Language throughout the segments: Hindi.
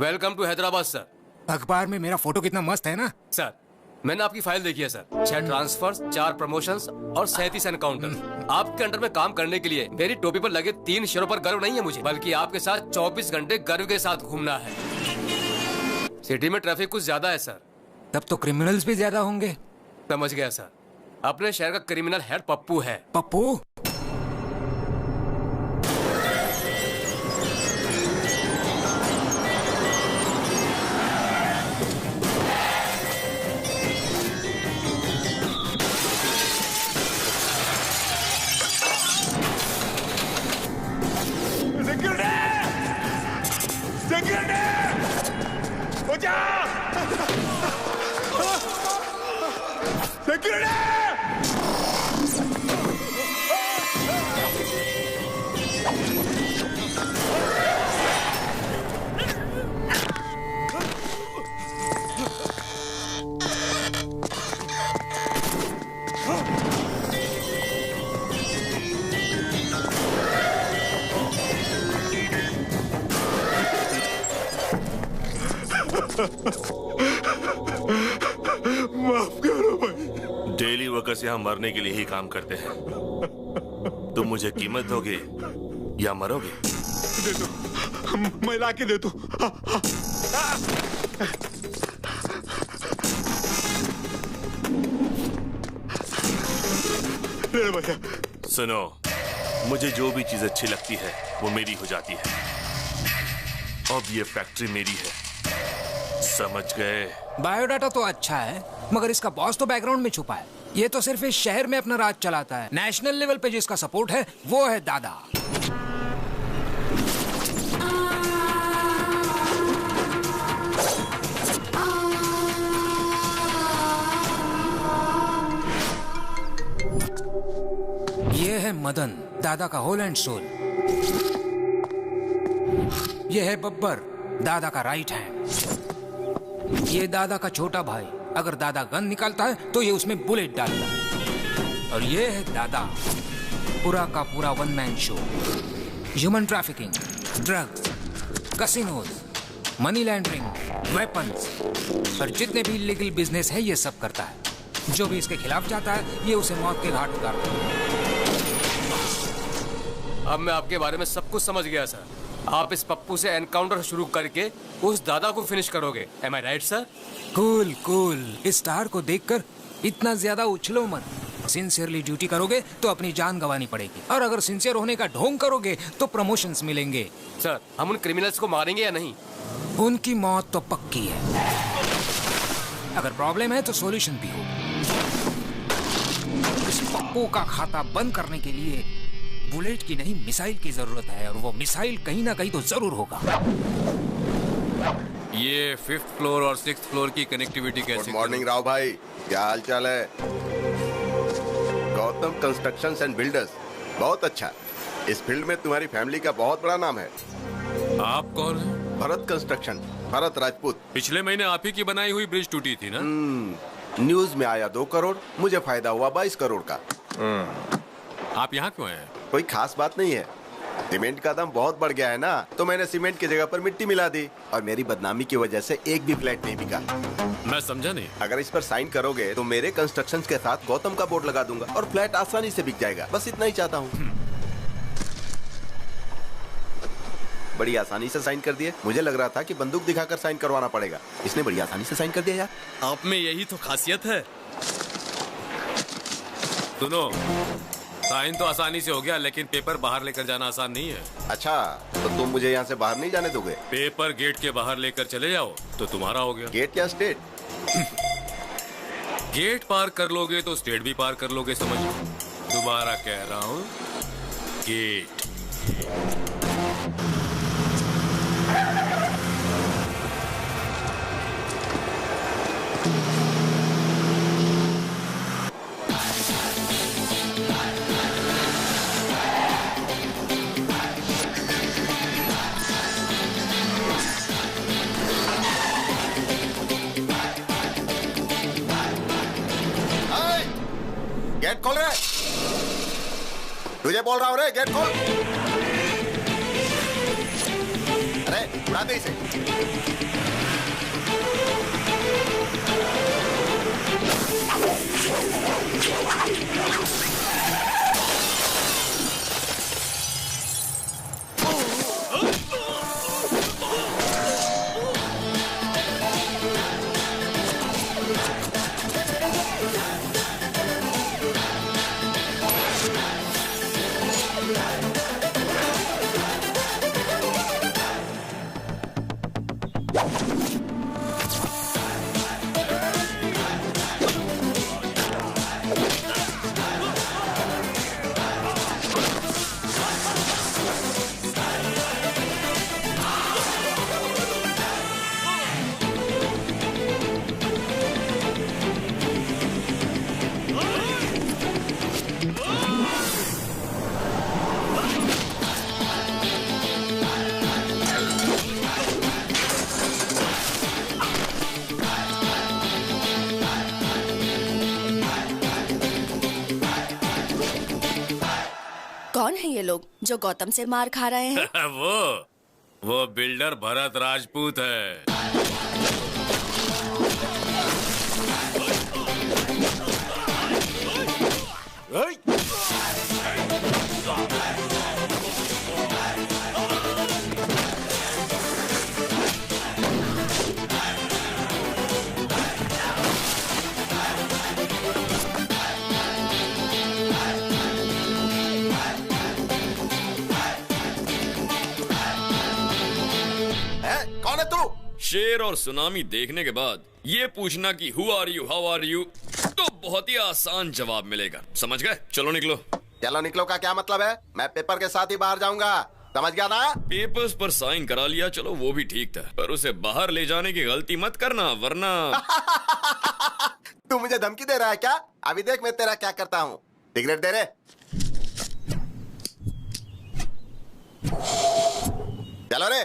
Welcome to Hyderabad sir. अखबार में मेरा फोटो कितना मस्त है ना सर मैंने आपकी फाइल देखी है सर। 6 ट्रांसफर्स, 4 प्रमोशंस और 37 एनकाउंटर। आपके अंडर में काम करने के लिए मेरी टोपी पर लगे 3 शेरों पर गर्व नहीं है मुझे, बल्कि आपके साथ 24 घंटे गर्व के साथ घूमना है। सिटी में ट्रैफिक कुछ ज्यादा है सर। तब तो क्रिमिनल्स भी ज्यादा होंगे। समझ गया सर। अपने शहर का क्रिमिनल हेड पप्पू है। पप्पू? माफ करो भाई। डेली वर्कर्स यहाँ मरने के लिए ही काम करते हैं। तुम मुझे कीमत दोगे या मरोगे? दे दो, मैं ला के दे दो। भैया सुनो, मुझे जो भी चीज अच्छी लगती है वो मेरी हो जाती है। अब ये फैक्ट्री मेरी है, समझ गए? बायोडाटा तो अच्छा है, मगर इसका बॉस तो बैकग्राउंड में छुपा है। ये तो सिर्फ इस शहर में अपना राज चलाता है। नेशनल लेवल पे जिसका सपोर्ट है वो है दादा। ये है मदन, दादा का होल एंड सोल। ये है बब्बर, दादा का राइट हैंड। ये दादा का छोटा भाई, अगर दादा गन निकालता है तो ये उसमें बुलेट डालता है। और ये है दादा, पूरा का पूरा one man show. Human trafficking, drugs, casinos, money laundering, weapons और जितने भी इलीगल बिजनेस है ये सब करता है। जो भी इसके खिलाफ जाता है ये उसे मौत के घाट उतारता है। अब मैं आपके बारे में सब कुछ समझ गया सर। आप इस पप्पू से एनकाउंटर शुरू करके उस दादा को फिनिश करोगे। एम आई राइट सर? Cool cool. इस स्टार को देखकर इतना ज्यादा उछलो मत। सिंसियरली ड्यूटी करोगे तो अपनी जान गंवानी पड़ेगी, और अगर सिंसियर होने का ढोंग करोगे तो प्रमोशंस मिलेंगे। सर हम उन क्रिमिनल्स को मारेंगे या नहीं? उनकी मौत तो पक्की है। अगर प्रॉब्लम है तो सॉल्यूशन भी हो। इस पप्पू का खाता बंद करने के लिए बुलेट की नहीं मिसाइल की जरूरत है, और वो मिसाइल कहीं ना कहीं तो जरूर होगा। ये 5th फ्लोर और 6th फ्लोर की कनेक्टिविटी कैसे? गुड मॉर्निंग राव भाई, क्या हाल चाल है? गौतम कंस्ट्रक्शंस एंड बिल्डर्स, बहुत अच्छा। इस फील्ड में तुम्हारी फैमिली का बहुत बड़ा नाम है। आप कौन हैं? भरत कंस्ट्रक्शन, भरत राजपूत। पिछले महीने आप ही की बनाई हुई ब्रिज टूटी थी ना? न्यूज में आया 2 करोड़, मुझे फायदा हुआ 22 करोड़ का। आप यहाँ क्यों हैं? कोई खास बात नहीं है, सीमेंट का दाम बहुत बढ़ गया है ना, तो मैंने सीमेंट की जगह पर मिट्टी मिला दी, और मेरी बदनामी की वजह से एक भी फ्लैट नहीं बिका। मैं समझा नहीं। अगर इस पर साइन करोगे तो मेरे कंस्ट्रक्शन के साथ गौतम का बोर्ड लगा दूंगा और फ्लैट आसानी से बिक जाएगा। बस इतना ही चाहता हूँ। बड़ी आसानी से साइन कर दिए। मुझे लग रहा था कि बंदूक दिखाकर साइन करवाना पड़ेगा, इसने बड़ी आसानी से साइन कर दिया यार। आप में यही तो खासियत है। सुनो, साइन तो आसानी से हो गया, लेकिन पेपर बाहर लेकर जाना आसान नहीं है। अच्छा, तो तुम मुझे यहाँ से बाहर नहीं जाने दोगे? पेपर गेट के बाहर लेकर चले जाओ तो तुम्हारा हो गया। गेट या स्टेट? गेट पार कर लोगे तो स्टेट भी पार कर लोगे, समझो। दोबारा कह रहा हूँ, गेट। गेट खोल रहे, तुझे बोल रहा हूँ रे, गेट खोल। अरे उड़ा दे इसे। कौन है ये लोग जो गौतम से मार खा रहे हैं? वो बिल्डर भरत राजपूत है। कौन है तू? शेर और सुनामी देखने के बाद ये पूछना कि who are you, how are you, तो बहुत ही आसान जवाब मिलेगा। समझ गए? चलो निकलो। चलो निकलो का क्या मतलब है? मैं पेपर के साथ ही बाहर जाऊंगा, समझ गया ना? पेपर्स पर साइन करा लिया, चलो वो भी ठीक था, पर उसे बाहर ले जाने की गलती मत करना वरना। तू मुझे धमकी दे रहा है क्या? अभी देख मैं तेरा क्या करता हूँ। सिगरेट दे रे। चलो रे।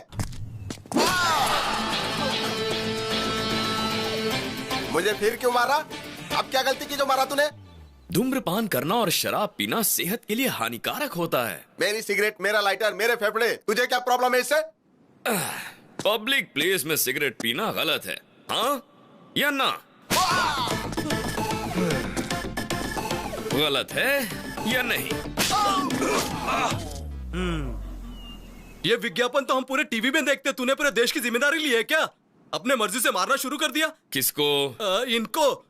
मुझे फिर क्यों मारा? अब क्या गलती की जो मारा तूने? धूम्रपान करना और शराब पीना सेहत के लिए हानिकारक होता है। मेरी सिगरेट, मेरा लाइटर, मेरे फेफड़े, तुझे क्या प्रॉब्लम है इससे? पब्लिक प्लेस में सिगरेट पीना गलत है, हाँ या ना? गलत है या नहीं? ये विज्ञापन तो हम पूरे टीवी में देखते, तूने पूरे देश की जिम्मेदारी ली है क्या? अपने मर्जी से मारना शुरू कर दिया। किसको? इनको।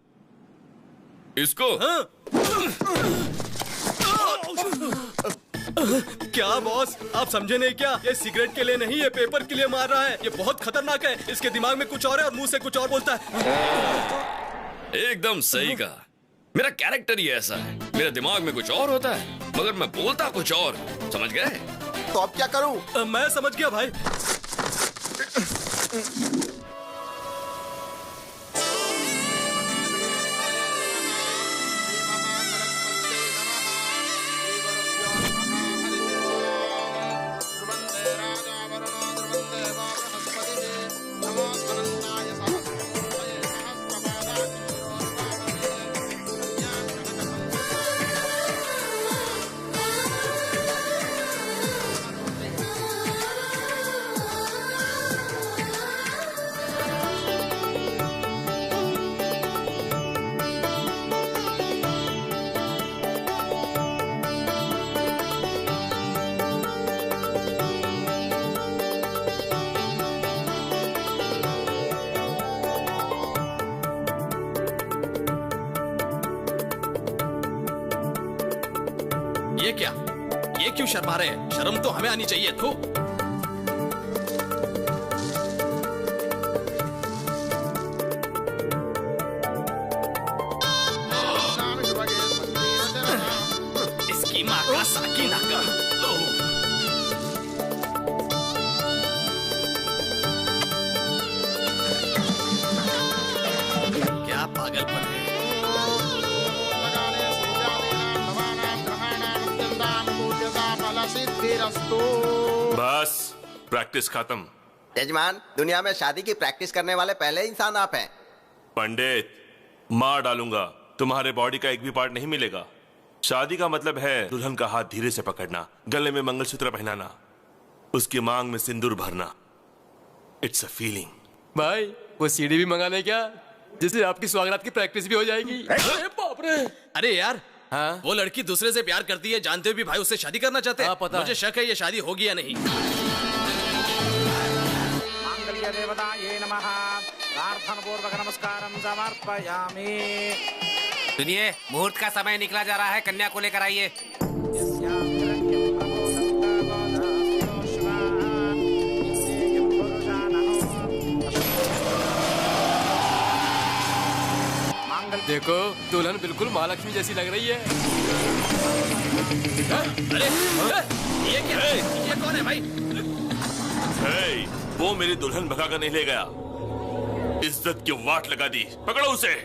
इसको? हाँ। क्या बॉस, आप समझे नहीं क्या? ये सिगरेट के लिए नहीं, ये पेपर के लिए मार रहा है। ये बहुत खतरनाक है। इसके दिमाग में कुछ और है और मुंह से कुछ और बोलता है। एकदम सही कहा। मेरा कैरेक्टर ही ऐसा है, मेरे दिमाग में कुछ और होता है मगर मैं बोलता कुछ और। समझ गए? तो अब क्या करूं? मैं समझ गया भाई। ये क्या? ये क्यों शर्मा रहे हैं? शर्म तो हमें आनी चाहिए। थू। इसकी माँ का साकिना का। क्या पागलपन है। बस प्रैक्टिस खत्म। यजमान, दुनिया में शादी की प्रैक्टिस करने वाले पहले इंसान आप हैं। पंडित, मार डालूंगा, तुम्हारे बॉडी का एक भी पार्ट नहीं मिलेगा। शादी का मतलब है दुल्हन का हाथ धीरे से पकड़ना, गले में मंगलसूत्र पहनाना, उसकी मांग में सिंदूर भरना, इट्स अ फीलिंग। भाई वो सीडी भी मंगा ले क्या, जिससे आपकी स्वागत की प्रैक्टिस भी हो जाएगी। अरे बाप रे। अरे यार, हाँ? वो लड़की दूसरे से प्यार करती है, जानते हुए भी भाई उससे शादी करना चाहते हैं। हाँ, पता मुझे है। शक है ये शादी होगी या नहीं। मांगल्य देवताये नमः। प्रार्थनापूर्वक नमस्कारं समर्पयामि। सुनिए, मुहूर्त का समय निकला जा रहा है, कन्या को लेकर आइए। देखो दुल्हन बिल्कुल महालक्ष्मी जैसी लग रही है। अरे ये क्या है? ये कौन है भाई? हे, वो मेरी दुल्हन भगा कर नहीं ले गया, इज्जत की वाट लगा दी। पकड़ो उसे।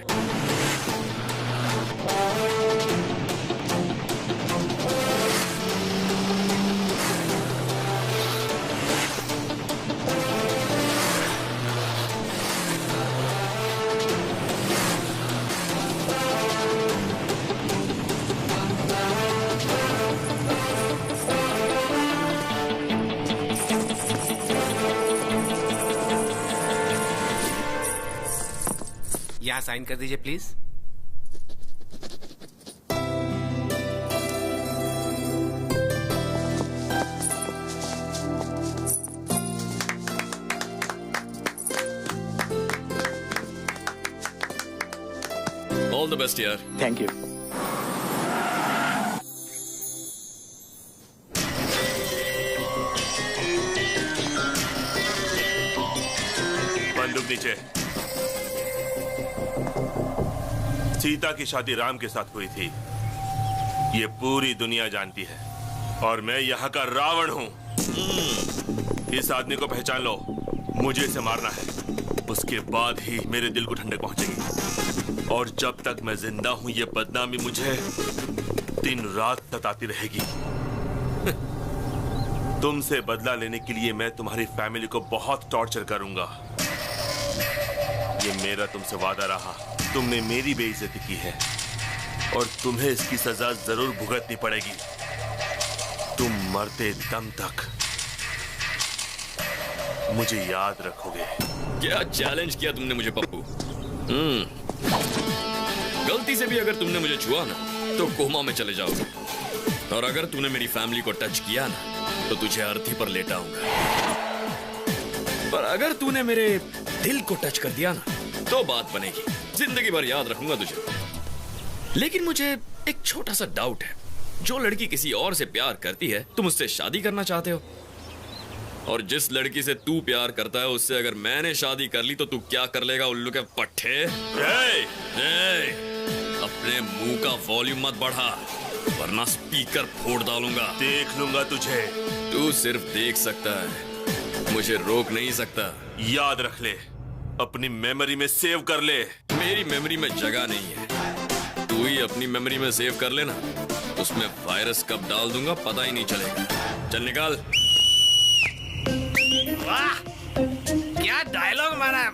यहाँ साइन कर दीजिए प्लीज। ऑल द बेस्ट यार। Thank you. बंदूक नीचे। सीता की शादी राम के साथ हुई थी, ये पूरी दुनिया जानती है, और मैं यहाँ का रावण हूँ। इस आदमी को पहचान लो, मुझे इसे मारना है, उसके बाद ही मेरे दिल को ठंडक पहुंचेगी। और जब तक मैं जिंदा हूँ ये बदनामी मुझे दिन रात सताती रहेगी। तुमसे बदला लेने के लिए मैं तुम्हारी फैमिली को बहुत टॉर्चर करूंगा। ये मेरा तुमसे वादा रहा। तुमने मेरी बेइज्जती की है और तुम्हें इसकी सजा जरूर भुगतनी पड़ेगी, तुम मरते दम तक मुझे याद रखोगे। क्या चैलेंज किया तुमने मुझे पप्पू। गलती से भी अगर तुमने मुझे छुआ ना तो कोमा में चले जाओगे, और अगर तूने मेरी फैमिली को टच किया ना तो तुझे अर्थी पर लेटाऊंगा। पर अगर तूने मेरे दिल को टच कर दिया ना तो बात बनेगी, जिंदगी भर याद रखूंगा तुझे। लेकिन मुझे एक छोटा सा डाउट है, जो लड़की किसी और से प्यार करती है तुम उससे शादी करना चाहते हो, और जिस लड़की से तू प्यार करता है उससे अगर मैंने शादी कर ली तो तू क्या कर लेगा उल्लू के पट्टे? अपने मुंह का वॉल्यूम मत बढ़ा वरना स्पीकर फोड़ डालूंगा। देख लूंगा तुझे। तू सिर्फ देख सकता है, मुझे रोक नहीं सकता। याद रख ले, अपनी मेमोरी में सेव कर ले। मेरी मेमोरी में जगह नहीं है, तू ही अपनी मेमोरी में सेव कर लेना, उसमें वायरस कब डाल दूंगा पता ही नहीं चलेगा। चल निकाल। वाह, क्या डायलॉग मारा।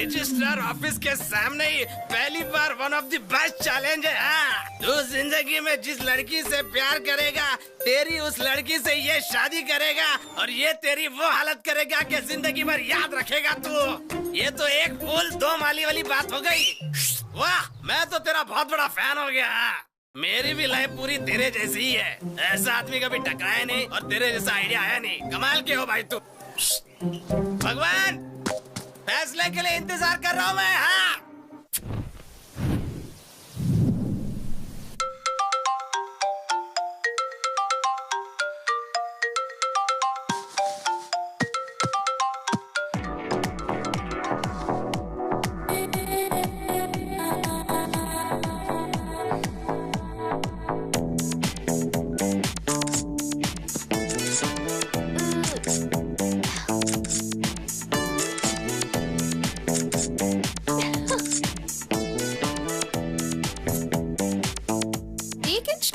रजिस्ट्रार ऑफिस के सामने ही पहली बार one of the best challenge है। हाँ, तू जिंदगी में जिस लड़की से प्यार करेगा तेरी उस लड़की से ये शादी करेगा, और ये तेरी वो हालत करेगा कि जिंदगी भर याद रखेगा तू। ये तो एक फूल दो माली वाली बात हो गई। वाह, मैं तो तेरा बहुत बड़ा फैन हो गया। मेरी भी लाइफ पूरी तेरे जैसी ही है, ऐसा आदमी कभी टकराया नहीं और तेरे जैसा आइडिया आया नहीं। कमाल के हो भाई तू। भगवान, फैसले के लिए इंतजार कर रहा हूँ मैं। हाँ,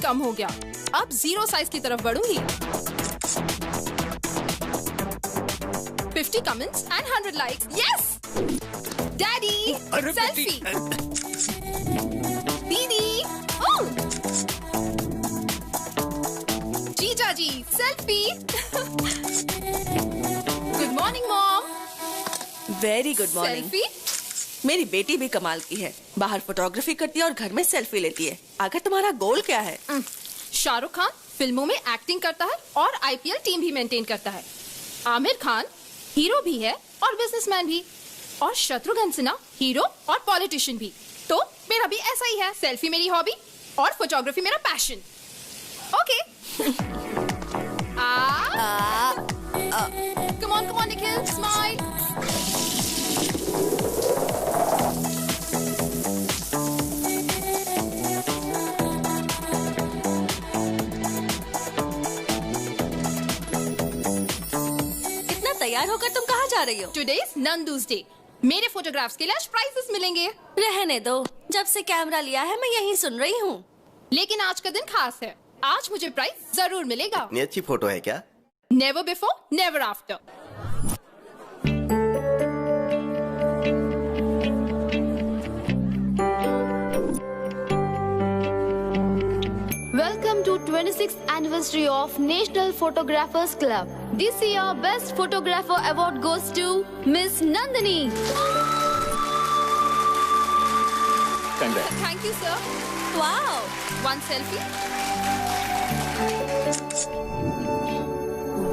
कम हो गया, अब 0 साइज की तरफ बढ़ूंगी। 50 comments and 100 likes. Yes daddy, selfie. दीदी, जीजा जीजा जी selfie. Good morning mom. Very good morning. Selfie? मेरी बेटी भी कमाल की है, बाहर फोटोग्राफी करती है और घर में सेल्फी लेती है। आखिर तुम्हारा गोल क्या है? शाहरुख खान फिल्मों में एक्टिंग करता है और आईपीएल टीम भी मेंटेन करता है। आमिर खान हीरो भी है और बिजनेसमैन भी, और शत्रुघ्न सिन्हा हीरो और पॉलिटिशियन भी। तो मेरा भी ऐसा ही है, सेल्फी मेरी हॉबी और फोटोग्राफी मेरा passion. Okay. Come on Nikhil, smile. तैयार होकर तुम कहाँ जा रही हो? Today is Nandu's day. मेरे फोटोग्राफ्स के लिए आज प्राइजेस मिलेंगे। रहने दो, जब से कैमरा लिया है मैं यही सुन रही हूँ। लेकिन आज का दिन खास है, आज मुझे प्राइज जरूर मिलेगा। इतनी अच्छी फोटो है क्या? Never before never after. Welcome to 26th anniversary of National Photographers Club. This year, Best Photographer Award goes to Miss Nandini. Congrats. Thank you, sir. Wow. One selfie.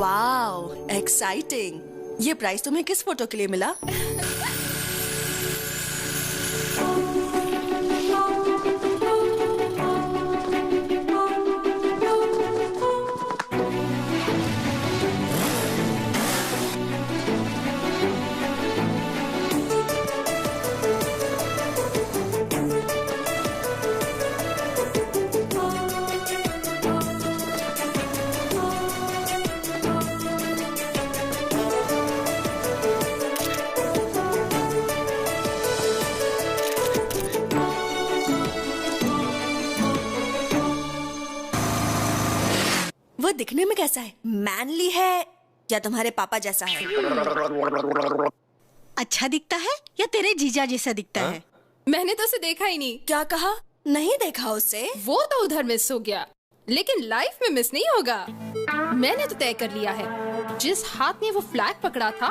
Wow, exciting. ये प्राइज तुम्हें किस फोटो के लिए मिला? वो दिखने में कैसा है? मैनली है या तुम्हारे पापा जैसा है? अच्छा दिखता है या तेरे जीजा जैसा दिखता है? मैंने तो उसे देखा ही नहीं। क्या कहा? नहीं देखा उसे? वो तो उधर मिस हो गया, लेकिन लाइफ में मिस नहीं होगा। मैंने तो तय कर लिया है, जिस हाथ ने वो फ्लैग पकड़ा था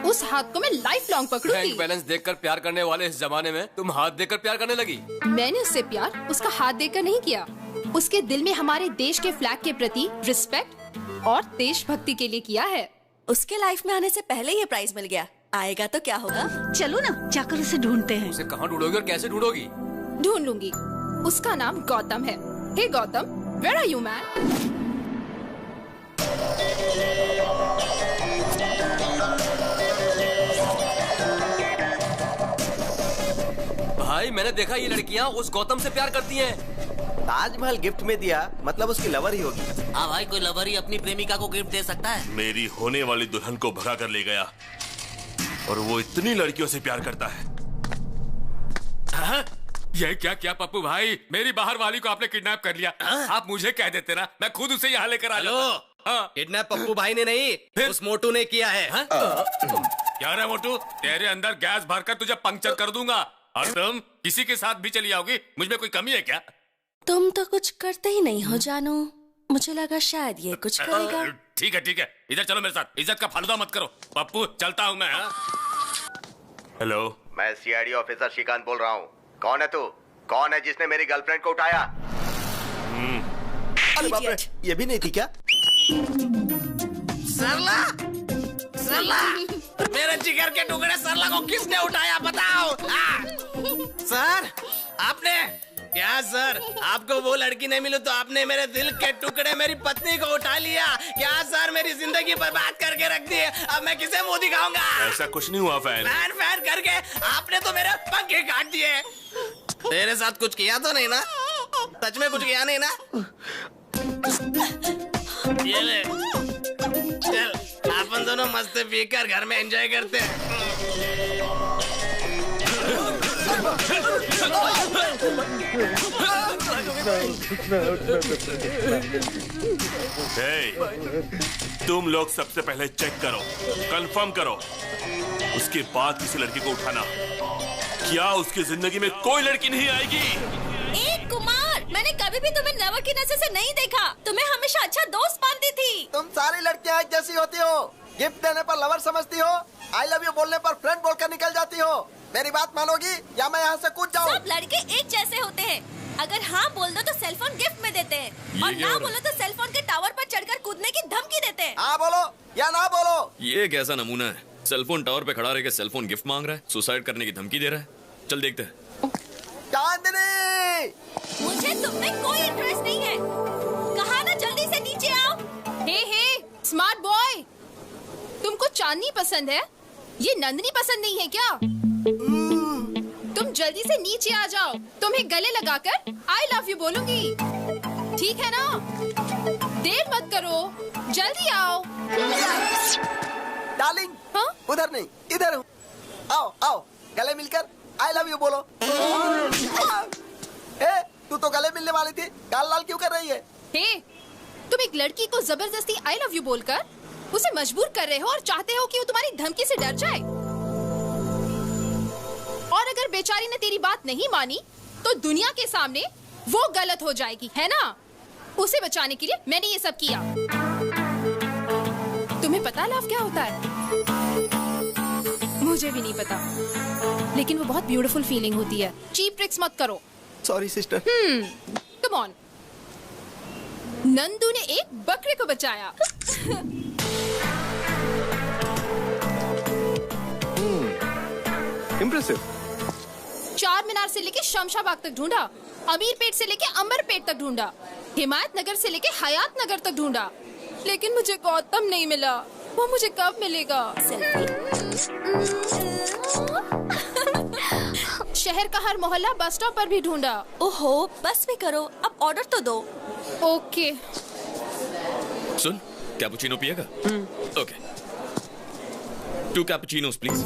उस हाथ को मैं लाइफ लॉन्ग पकड़ूंगी। बैंक बैलेंस देखकर प्यार करने वाले इस जमाने में तुम हाथ देकर प्यार करने लगी। मैंने उससे प्यार उसका हाथ देकर नहीं किया, उसके दिल में हमारे देश के फ्लैग के प्रति रिस्पेक्ट और देशभक्ति के लिए किया है। उसके लाइफ में आने से पहले ये प्राइज मिल गया, आएगा तो क्या होगा? चलो ना जाकर उसे ढूंढते हैं। उसे कहाँ ढूंढोगी और कैसे ढूंढोगी? ढूंढ लूंगी। उसका नाम गौतम है। Hey Gautam, where are you man? भाई मैंने देखा ये लड़कियाँ उस गौतम से प्यार करती हैं। ताजमहल गिफ्ट में दिया मतलब उसकी लवर ही होगी। हाँ भाई, कोई लवर ही अपनी प्रेमिका को गिफ्ट दे सकता है। मेरी होने वाली दुल्हन को भगा कर ले गया और वो इतनी लड़कियों से प्यार करता है। हाँ? ये क्या क्या पप्पू भाई, मेरी बाहर वाली को आपने किडनैप कर लिया। आप मुझे कह देते ना, मैं खुद उसे यहाँ लेकर आ जाता। किडनैप पप्पू भाई ने नहीं, उस मोटू ने किया है। क्या रे मोटू, तेरे अंदर गैस भरकर तुझे पंक्चर कर दूंगा और तुम किसी के साथ भी चली आओगी। मुझ में कोई कमी है क्या? तुम तो कुछ करते ही नहीं हो जानू, मुझे लगा शायद ये कुछ करेगा। ठीक है, इधर चलो मेरे साथ। इज्जत का फालूदा मत करो पप्पू, चलता हूँ मैं। हेलो, मैं सीआईडी ऑफिसर श्रीकांत बोल रहा हूँ। कौन है तू? कौन है जिसने मेरी गर्लफ्रेंड को उठाया? अरे बाप रे, ये भी नहीं थी क्या? सरला, सरला, मेरे जिगर के टुकड़े सरला को किसने उठाया बताओ? सर, आपने क्या? सर, आपको वो लड़की नहीं मिली तो आपने मेरे दिल के टुकड़े मेरी पत्नी को उठा लिया क्या? सर, मेरी जिंदगी बर्बाद करके रख दी। अब मैं किसे मुंह दिखाऊंगा? ऐसा कुछ नहीं हुआ फैन। फैन करके आपने तो मेरे पंखे काट दिए। तेरे साथ कुछ किया तो नहीं ना? सच में कुछ किया नहीं ना? ये ले, चल अपन दोनों मस्त पीकर घर में एंजॉय करते हैं। तुम लोग सबसे पहले चेक करो, कंफर्म करो, उसके बाद किसी लड़की को उठाना। क्या उसकी जिंदगी में कोई लड़की नहीं आएगी? कुमार, मैंने कभी भी तुम्हें लवर की नजर से नहीं देखा। तुम्हें हमेशा अच्छा दोस्त मानती थी। तुम सारी लड़कियां एक जैसी होती हो। गिफ्ट देने पर लवर समझती हो, आई लव यू बोलने पर फ्रेंड बोलकर निकल जाती हो। मेरी बात मानोगी या मैं यहाँ से कूद जाऊँ? सब लड़के एक जैसे होते हैं। अगर हाँ बोल दो तो सेलफोन गिफ्ट में देते हैं, और ना बोलो तो सेलफोन के टावर पर चढ़कर कूदने की धमकी देते हैं। हाँ बोलो या ना बोलो। ये कैसा नमूना है? सेलफोन टावर पे खड़ा रहकर सेलफोन गिफ्ट मांग रहा है, सुसाइड करने की धमकी दे रहा है। चल देखते हैं। चांदनी, मुझे तुम में कोई इंटरेस्ट नहीं है। कहा ना जल्दी से नीचे आओ। हे स्मार्ट बॉय, तुमको चांदनी पसंद है, ये नंदनी पसंद नहीं है क्या? तुम जल्दी से नीचे आ जाओ, तुम्हें गले लगाकर आई लव यू बोलूंगी, ठीक है ना? देर मत करो, जल्दी आओ। डार्लिंग, हाँ? उधर नहीं इधर हूँ। आओ आओ, गले मिलकर आई लव यू बोलो। ए, तू तो गले मिलने वाली थी, गाल लाल क्यों कर रही है? हे, तुम एक लड़की को जबरदस्ती आई लव यू बोलकर उसे मजबूर कर रहे हो और चाहते हो कि वो तुम्हारी धमकी से डर जाए। और अगर बेचारी ने तेरी बात नहीं मानी तो दुनिया के सामने वो गलत हो जाएगी, है ना? उसे बचाने के लिए मैंने ये सब किया। तुम्हें पता लव क्या होता है? मुझे भी नहीं पता, लेकिन वो बहुत ब्यूटीफुल फीलिंग होती है। चीप ट्रिक्स मत करो। Sorry sister. Come on. Nandu ने एक बकरे को बचाया। इम्प्रेसिव। चार मीनार से लेके शमशाबाग तक ढूंढा, अमीर पेट से लेके अंबर पेट तक ढूंढा, हिमायत नगर से लेके हयात नगर तक ढूंढा, लेकिन मुझे गौतम नहीं मिला। वो मुझे कब मिलेगा? शहर का हर मोहल्ला बस स्टॉप पर भी ढूंढा। ओहो, बस भी करो, अब ऑर्डर तो दो। ओके। सुन, कैपुचिनो पिएगा? ओके। 2 cappuccinos please.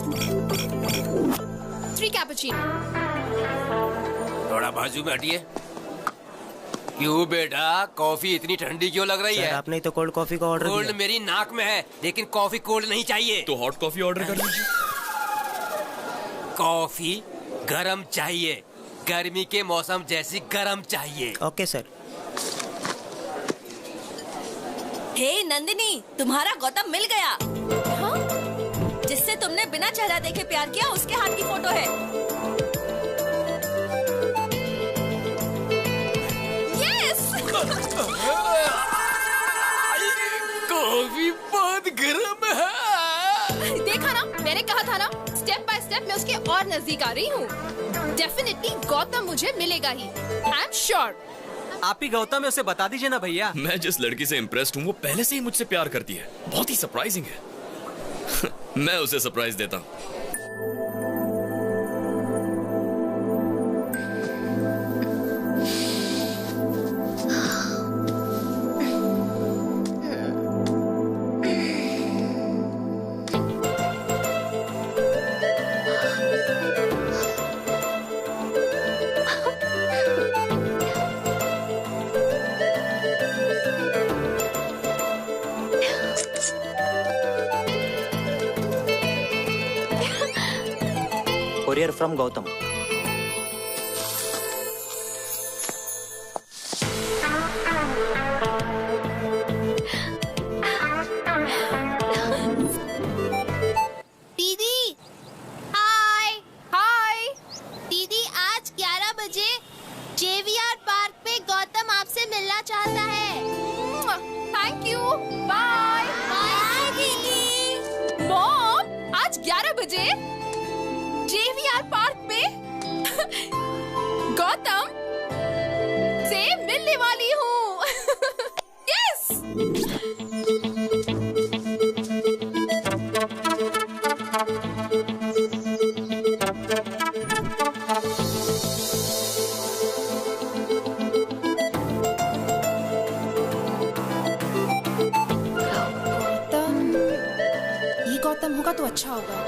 3 कैपुचिनो। थोड़ा बाजू में हटिए। क्यों बेटा, कॉफी इतनी ठंडी क्यों लग रही है? आपने तो कोल्ड कॉफी का ऑर्डर कोल्ड मेरी नाक में है, लेकिन कॉफी कोल्ड नहीं चाहिए। तो हॉट कॉफी ऑर्डर कर लीजिए। कॉफी गरम चाहिए, गर्मी के मौसम जैसी गरम चाहिए। Okay sir. हे नंदिनी, तुम्हारा गौतम मिल गया। हाँ? जिससे तुमने बिना चेहरा देखे प्यार किया, उसके हाथ की फोटो है। यस। कॉफी बहुत गर्म है। देखा ना, मैंने कहा था ना, स्टेप बाय स्टेप मैं उसके और नजदीक आ रही हूँ। डेफिनेटली गौतम मुझे मिलेगा ही, आई एम श्योर। आप ही गौतम है, उसे बता दीजिए ना भैया। मैं जिस लड़की से इम्प्रेस्ड हूँ वो पहले से ही मुझसे प्यार करती है। बहुत ही सरप्राइजिंग है। मैं उसे सरप्राइज देता हूँ। Courier from Gautam. दीदी, हाय हाय। दीदी, आज 11 बजे JVR पार्क पे गौतम आपसे मिलना चाहता है। थैंक यू, बाय बाय दीदी। मॉम, आज 11 बजे JVR पार्क में गौतम से मिलने वाली हूँ। यस। गौतम, ये गौतम होगा तो अच्छा होगा।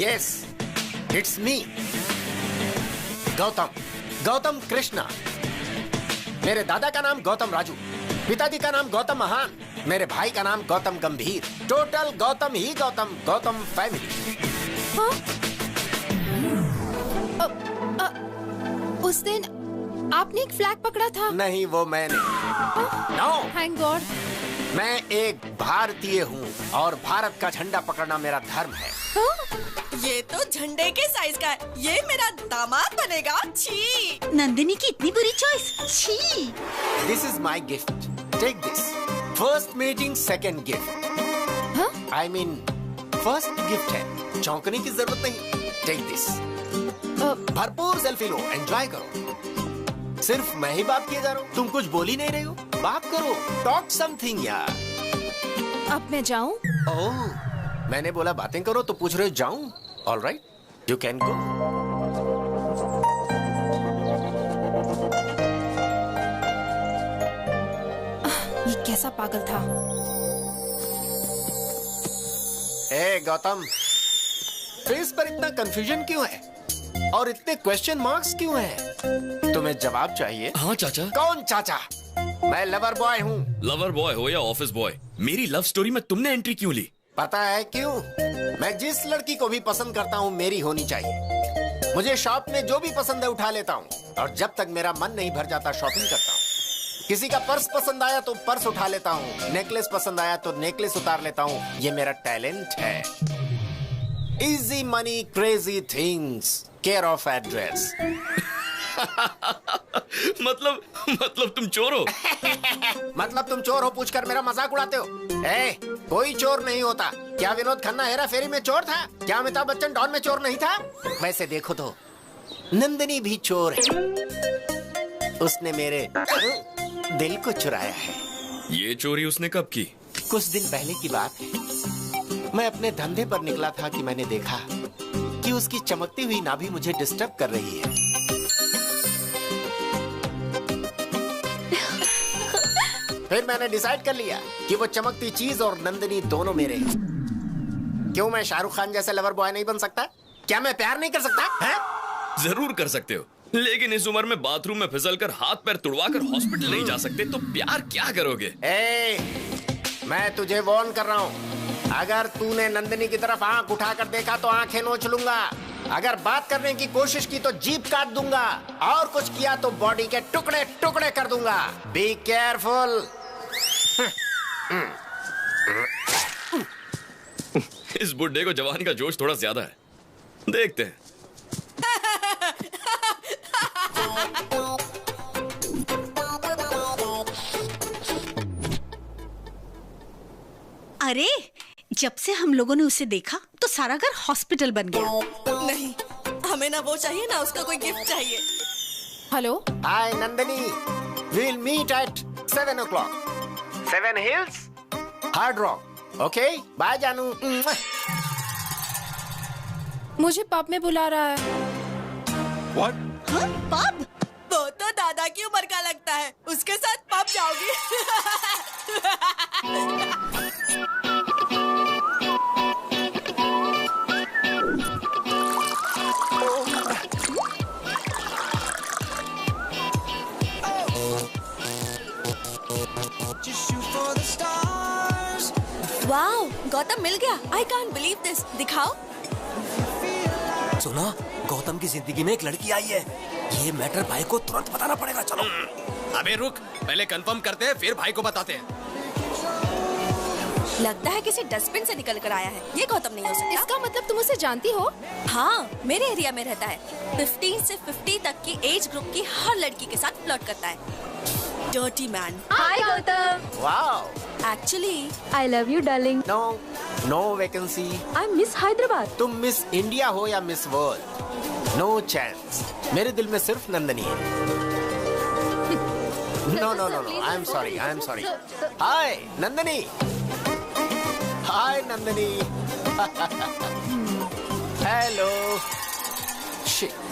Yes, it's me Gautam, Gautam Krishna. मेरे दादा का नाम गौतम राजू, पिताजी का नाम गौतम महान, मेरे भाई का नाम गौतम गंभीर। टोटल गौतम ही गौतम, गौतम फैमिली। उस दिन आपने एक फ्लैग पकड़ा था। नहीं, वो मैंने। No, thank God. मैं एक भारतीय हूँ और भारत का झंडा पकड़ना मेरा धर्म है। ये तो झंडे के साइज का है। ये मेरा दामाद बनेगा। छी। नंदिनी की इतनी बुरी चॉइस। छी। This is my gift, take this. First meeting second gift. I mean first gift है, चौंकने की जरूरत नहीं। Take this. भरपूर सेल्फी लो, एंजॉय करो। सिर्फ मैं ही बात किए जा रहा हूँ, तुम कुछ बोल ही नहीं रहे हो। बात करो, टॉक समथिंग यार। अब मैं जाऊँ? ओह, मैंने बोला बातें करो तो पूछ रहे हो जाऊँ? All right, you can go. ये कैसा पागल था? ए गौतम, फेस पर इतना कंफ्यूजन क्यों है और इतने क्वेश्चन मार्क्स क्यों हैं? तुम्हें जवाब चाहिए? हाँ चाचा। कौन चाचा? मैं लवर बॉय हूँ। लवर बॉय हो या ऑफिस बॉय, मेरी लव स्टोरी में तुमने एंट्री क्यों ली? पता है क्यों? मैं जिस लड़की को भी पसंद करता हूँ मेरी होनी चाहिए। मुझे शॉप में जो भी पसंद है उठा लेता हूँ और जब तक मेरा मन नहीं भर जाता शॉपिंग करता हूँ। किसी का पर्स पसंद आया तो पर्स उठा लेता हूँ, नेकलेस पसंद आया तो नेकलेस उतार लेता हूँ। ये मेरा टैलेंट है। Easy money crazy things, care of address. मतलब तुम चोर हो? मतलब तुम चोर हो पूछकर मेरा मजाक उड़ाते हो? कोई चोर नहीं होता। क्या विनोद खन्ना हेरा फेरी में चोर था? क्या अमिताभ बच्चन डॉन में चोर नहीं था? वैसे देखो तो नंदिनी भी चोर है। उसने मेरे दिल को चुराया है। ये चोरी उसने कब की? कुछ दिन पहले की बात है। मैं अपने धंधे पर निकला था कि मैंने देखा कि उसकी चमकती हुई नाभि मुझे डिस्टर्ब कर रही है। फिर मैंने डिसाइड कर लिया कि वो चमकती चीज और नंदिनी दोनों मेरे हैं। क्यों मैं शाहरुख खान जैसे लवर बॉय नहीं बन सकता? क्या मैं प्यार नहीं कर सकता है? जरूर कर सकते हो, लेकिन इस उम्र में बाथरूम में फिसलकर हाथ पैर तुड़वाकर हॉस्पिटल नहीं जा सकते तो प्यार क्या करोगे? मैं तुझे वार्न कर रहा हूँ, अगर तूने नंदिनी की तरफ आंख उठाकर देखा तो आंखें नोच लूंगा। अगर बात करने की कोशिश की तो जीभ काट दूंगा और कुछ किया तो बॉडी के टुकड़े टुकड़े कर दूंगा। Be careful. इस बुड्ढे को जवानी का जोश थोड़ा ज्यादा है, देखते हैं। अरे, जब से हम लोगों ने उसे देखा तो सारा घर हॉस्पिटल बन गया। नहीं, हमें ना वो चाहिए ना उसका कोई गिफ्ट चाहिए। Hello, hi Nandini, we'll meet at 7 o'clock. 7 Hills, Hard Rock. Okay, bye जानू। मुझे पब में बुला रहा है। What? हाँ, पब? वो तो दादा की उम्र का लगता है, उसके साथ पब जाओगी? वाओ, गौतम मिल गया। I can't believe this. दिखाओ। सुना, गौतम की जिंदगी में एक लड़की आई है। ये मैटर भाई को तुरंत बताना पड़ेगा। चलो। अबे रुक, पहले कंफर्म करते हैं फिर भाई को बताते हैं। लगता है किसी डस्टबिन से निकल कर आया है। ये गौतम नहीं हो सकता। इसका मतलब तुम उसे जानती हो? हाँ, मेरे एरिया में रहता है। 15 से 50 तक की एज ग्रुप की हर लड़की के साथ फ्लर्ट करता है। Dirty man. Hi Gautam. Wow. Actually I love you darling. No vacancy. I miss Hyderabad. तुम मिस इंडिया हो या मिस वर्ल्ड, नो चांस। मेरे दिल में सिर्फ नंदिनी है। No, I am sorry. Hi Nandini. Hi Nandini. Hello.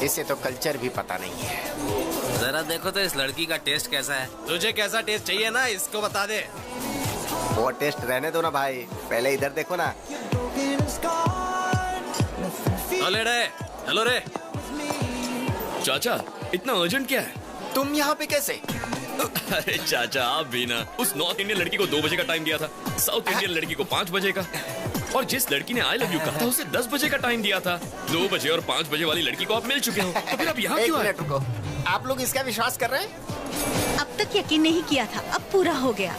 इसे तो कल्चर भी पता नहीं है। जरा देखो तो इस लड़की का टेस्ट कैसा है। तुझे कैसा टेस्ट चाहिए ना, इसको बता दे। वो टेस्ट रहने दो ना भाई, पहले इधर देखो ना। हेलो रे। चाचा इतना अर्जेंट क्या है? तुम यहाँ पे कैसे? अरे चाचा आप भी ना, उस नॉर्थ इंडियन लड़की को 2 बजे का टाइम दिया था, साउथ इंडियन लड़की को 5 बजे का, और जिस लड़की ने आई लव यू कहा था उसे 10 बजे का टाइम दिया था। 2 बजे और 5 बजे वाली लड़की को आप मिल चुके हो, तो फिर आप यहाँ क्यों आए? रुको, आप लोग इसका विश्वास कर रहे हैं? अब तक यकीन नहीं किया था, अब पूरा हो गया।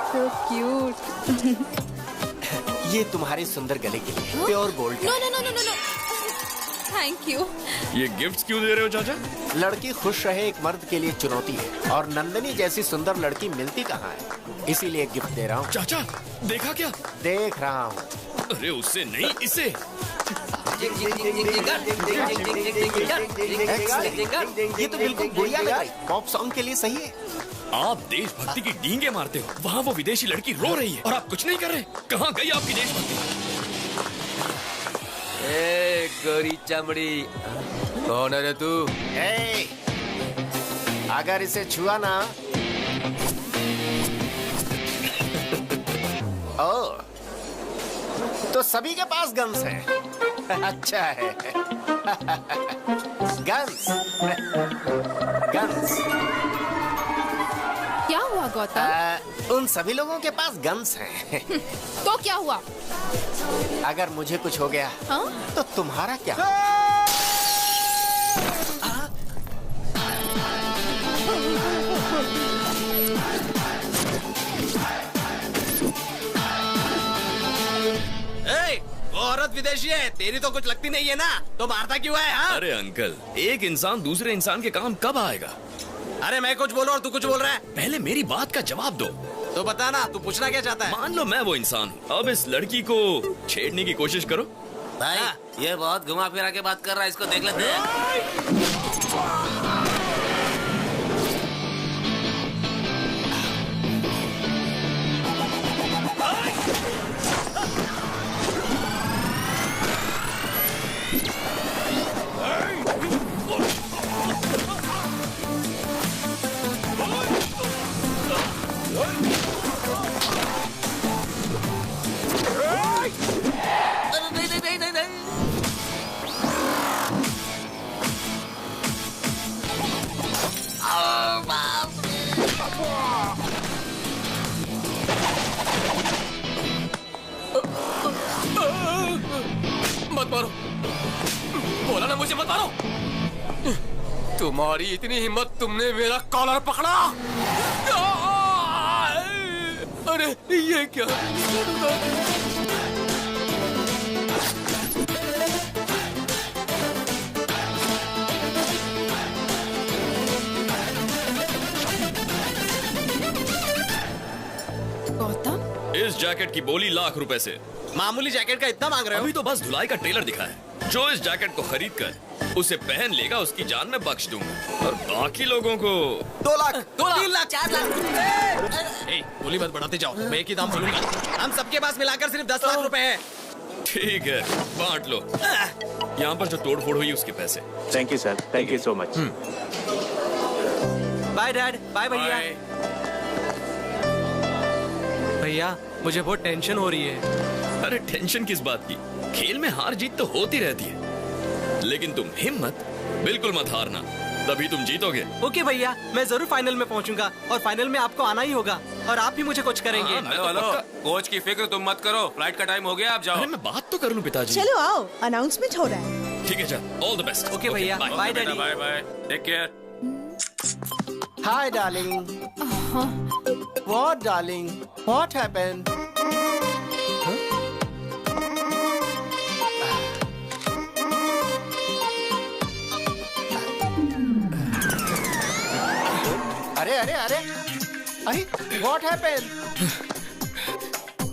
So cute. ये तुम्हारे सुंदर गले के लिए pure gold. No. Thank you. ये गिफ्ट्स क्यों दे रहे हो चाचा? लड़की खुश रहे एक मर्द के लिए चुनौती है, और नंदनी जैसी सुंदर लड़की मिलती कहाँ है, इसीलिए गिफ्ट दे रहा हूँ। चाचा देखा क्या? देख रहा हूँ। अरे उससे नहीं, इसे। ये तो बिल्कुल बढ़िया लग रही, पॉप सॉन्ग के लिए सही है। आप देशभक्ति की डींगे मारते हो, वहाँ वो विदेशी लड़की रो रही है और आप कुछ नहीं कर रहे। कहाँ गई आपकी देशभक्ति? ए गोरी चमड़ी, कौन है रे तू? अगर इसे छुआ ना ओ, तो सभी के पास गन्स है। अच्छा है। गन्स। क्या हुआ गौतम? उन सभी लोगों के पास गन्स हैं। तो क्या हुआ? अगर मुझे कुछ हो गया तो तुम्हारा क्या? वो औरत विदेशी है, तेरी तो कुछ लगती नहीं है ना, तो मारता क्यों है? हाँ? अरे अंकल, एक इंसान दूसरे इंसान के काम कब आएगा? अरे मैं कुछ बोलूं और तू कुछ बोल रहा है। पहले मेरी बात का जवाब दो। तो बता ना, तू पूछना क्या चाहता है? मान लो मैं वो इंसान हूँ, अब इस लड़की को छेड़ने की कोशिश करो। भाई ये बहुत घुमा फिरा के बात कर रहा है, इसको देख लेते हैं। मत मारो, बोला ना मुझे मत मारो। तुम्हारी इतनी हिम्मत, तुमने मेरा कॉलर पकड़ा। अरे ये क्या? गौतम, इस जैकेट की बोली ₹1,00,000 से। मामूली जैकेट का इतना मांग रहे हो? अभी तो बस धुलाई का ट्रेलर दिखा है। जो इस जैकेट को खरीद कर उसे पहन लेगा, उसकी जान मैं बख्श दूंगा, और बाकी लोगों को 2 लाख, 3 लाख, 4 लाख। बोली मत बढ़ाते जाओ, मैं एक ही दाम बोलूंगा। हम सबके पास मिलाकर सिर्फ 10 लाख रुपए है। ठीक है, बांट लो। यहाँ पर जो तोड़ फोड़ हुई उसके पैसे। Thank you sir, thank you so much. Bye dad, bye भैया। भैया मुझे बहुत टेंशन हो रही है। अरे टेंशन किस बात की? खेल में हार जीत तो होती रहती है, लेकिन तुम हिम्मत बिल्कुल मत हारना, तभी तुम जीतोगे। ओके भैया, मैं जरूर फाइनल में पहुंचूंगा, और फाइनल में आपको आना ही होगा, और आप भी मुझे कुछ करेंगे। हेलो, कोच की फिक्र तुम मत करो, फ्लाइट का टाइम हो गया, आप जाओ। अरे मैं बात तो कर लूं पिताजी। चलो आओ, अनाउंसमेंट हो रहा है। ठीक है, चल, ऑल द बेस्ट। ओके भैया, bye daddy. Bye bye, take care. Hi darling. What darling? What happened? अरे अरे अरे अरे, व्हाट हैपेंड?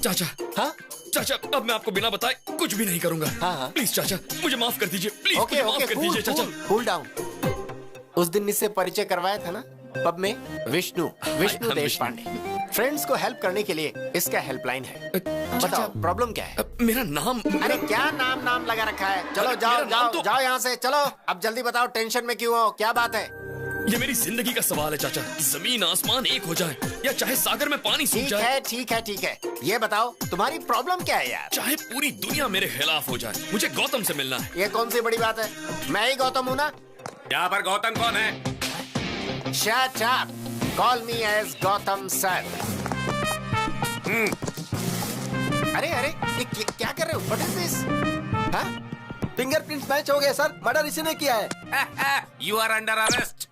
चाचा, हाँ चाचा, अब मैं आपको बिना बताए कुछ भी नहीं करूंगा। हाँ। प्लीज चाचा, मुझे माफ कर दीजिए, प्लीज ओके, माफ कर दीजिए चाचा। Cool down. उस दिन इससे परिचय करवाया था ना पब में, विष्णु देश पांडे। फ्रेंड्स को हेल्प करने के लिए इसका हेल्पलाइन है। बताओ प्रॉब्लम क्या है? मेरा नाम। अरे क्या नाम लगा रखा है? चलो जाओ जाओ जाओ यहाँ से, चलो अब जल्दी बताओ, टेंशन में क्यों हो, क्या बात है? ये मेरी जिंदगी का सवाल है चाचा। जमीन आसमान एक हो जाए या चाहे सागर में पानी सूख जाए। ठीक है। ये बताओ तुम्हारी प्रॉब्लम क्या है यार? चाहे पूरी दुनिया मेरे खिलाफ हो जाए, मुझे गौतम से मिलना है। ये कौन सी बड़ी बात है? मैं ही गौतम हूँ ना। यहाँ पर गौतम कौन है? Shut up. Call me as Gautam sir. अरे ये क्या कर रहे हो? What is this? हाँ? फिंगरप्रिंट्स मैच हो गए सर। मर्डर इसी ने किया है। You are under arrest.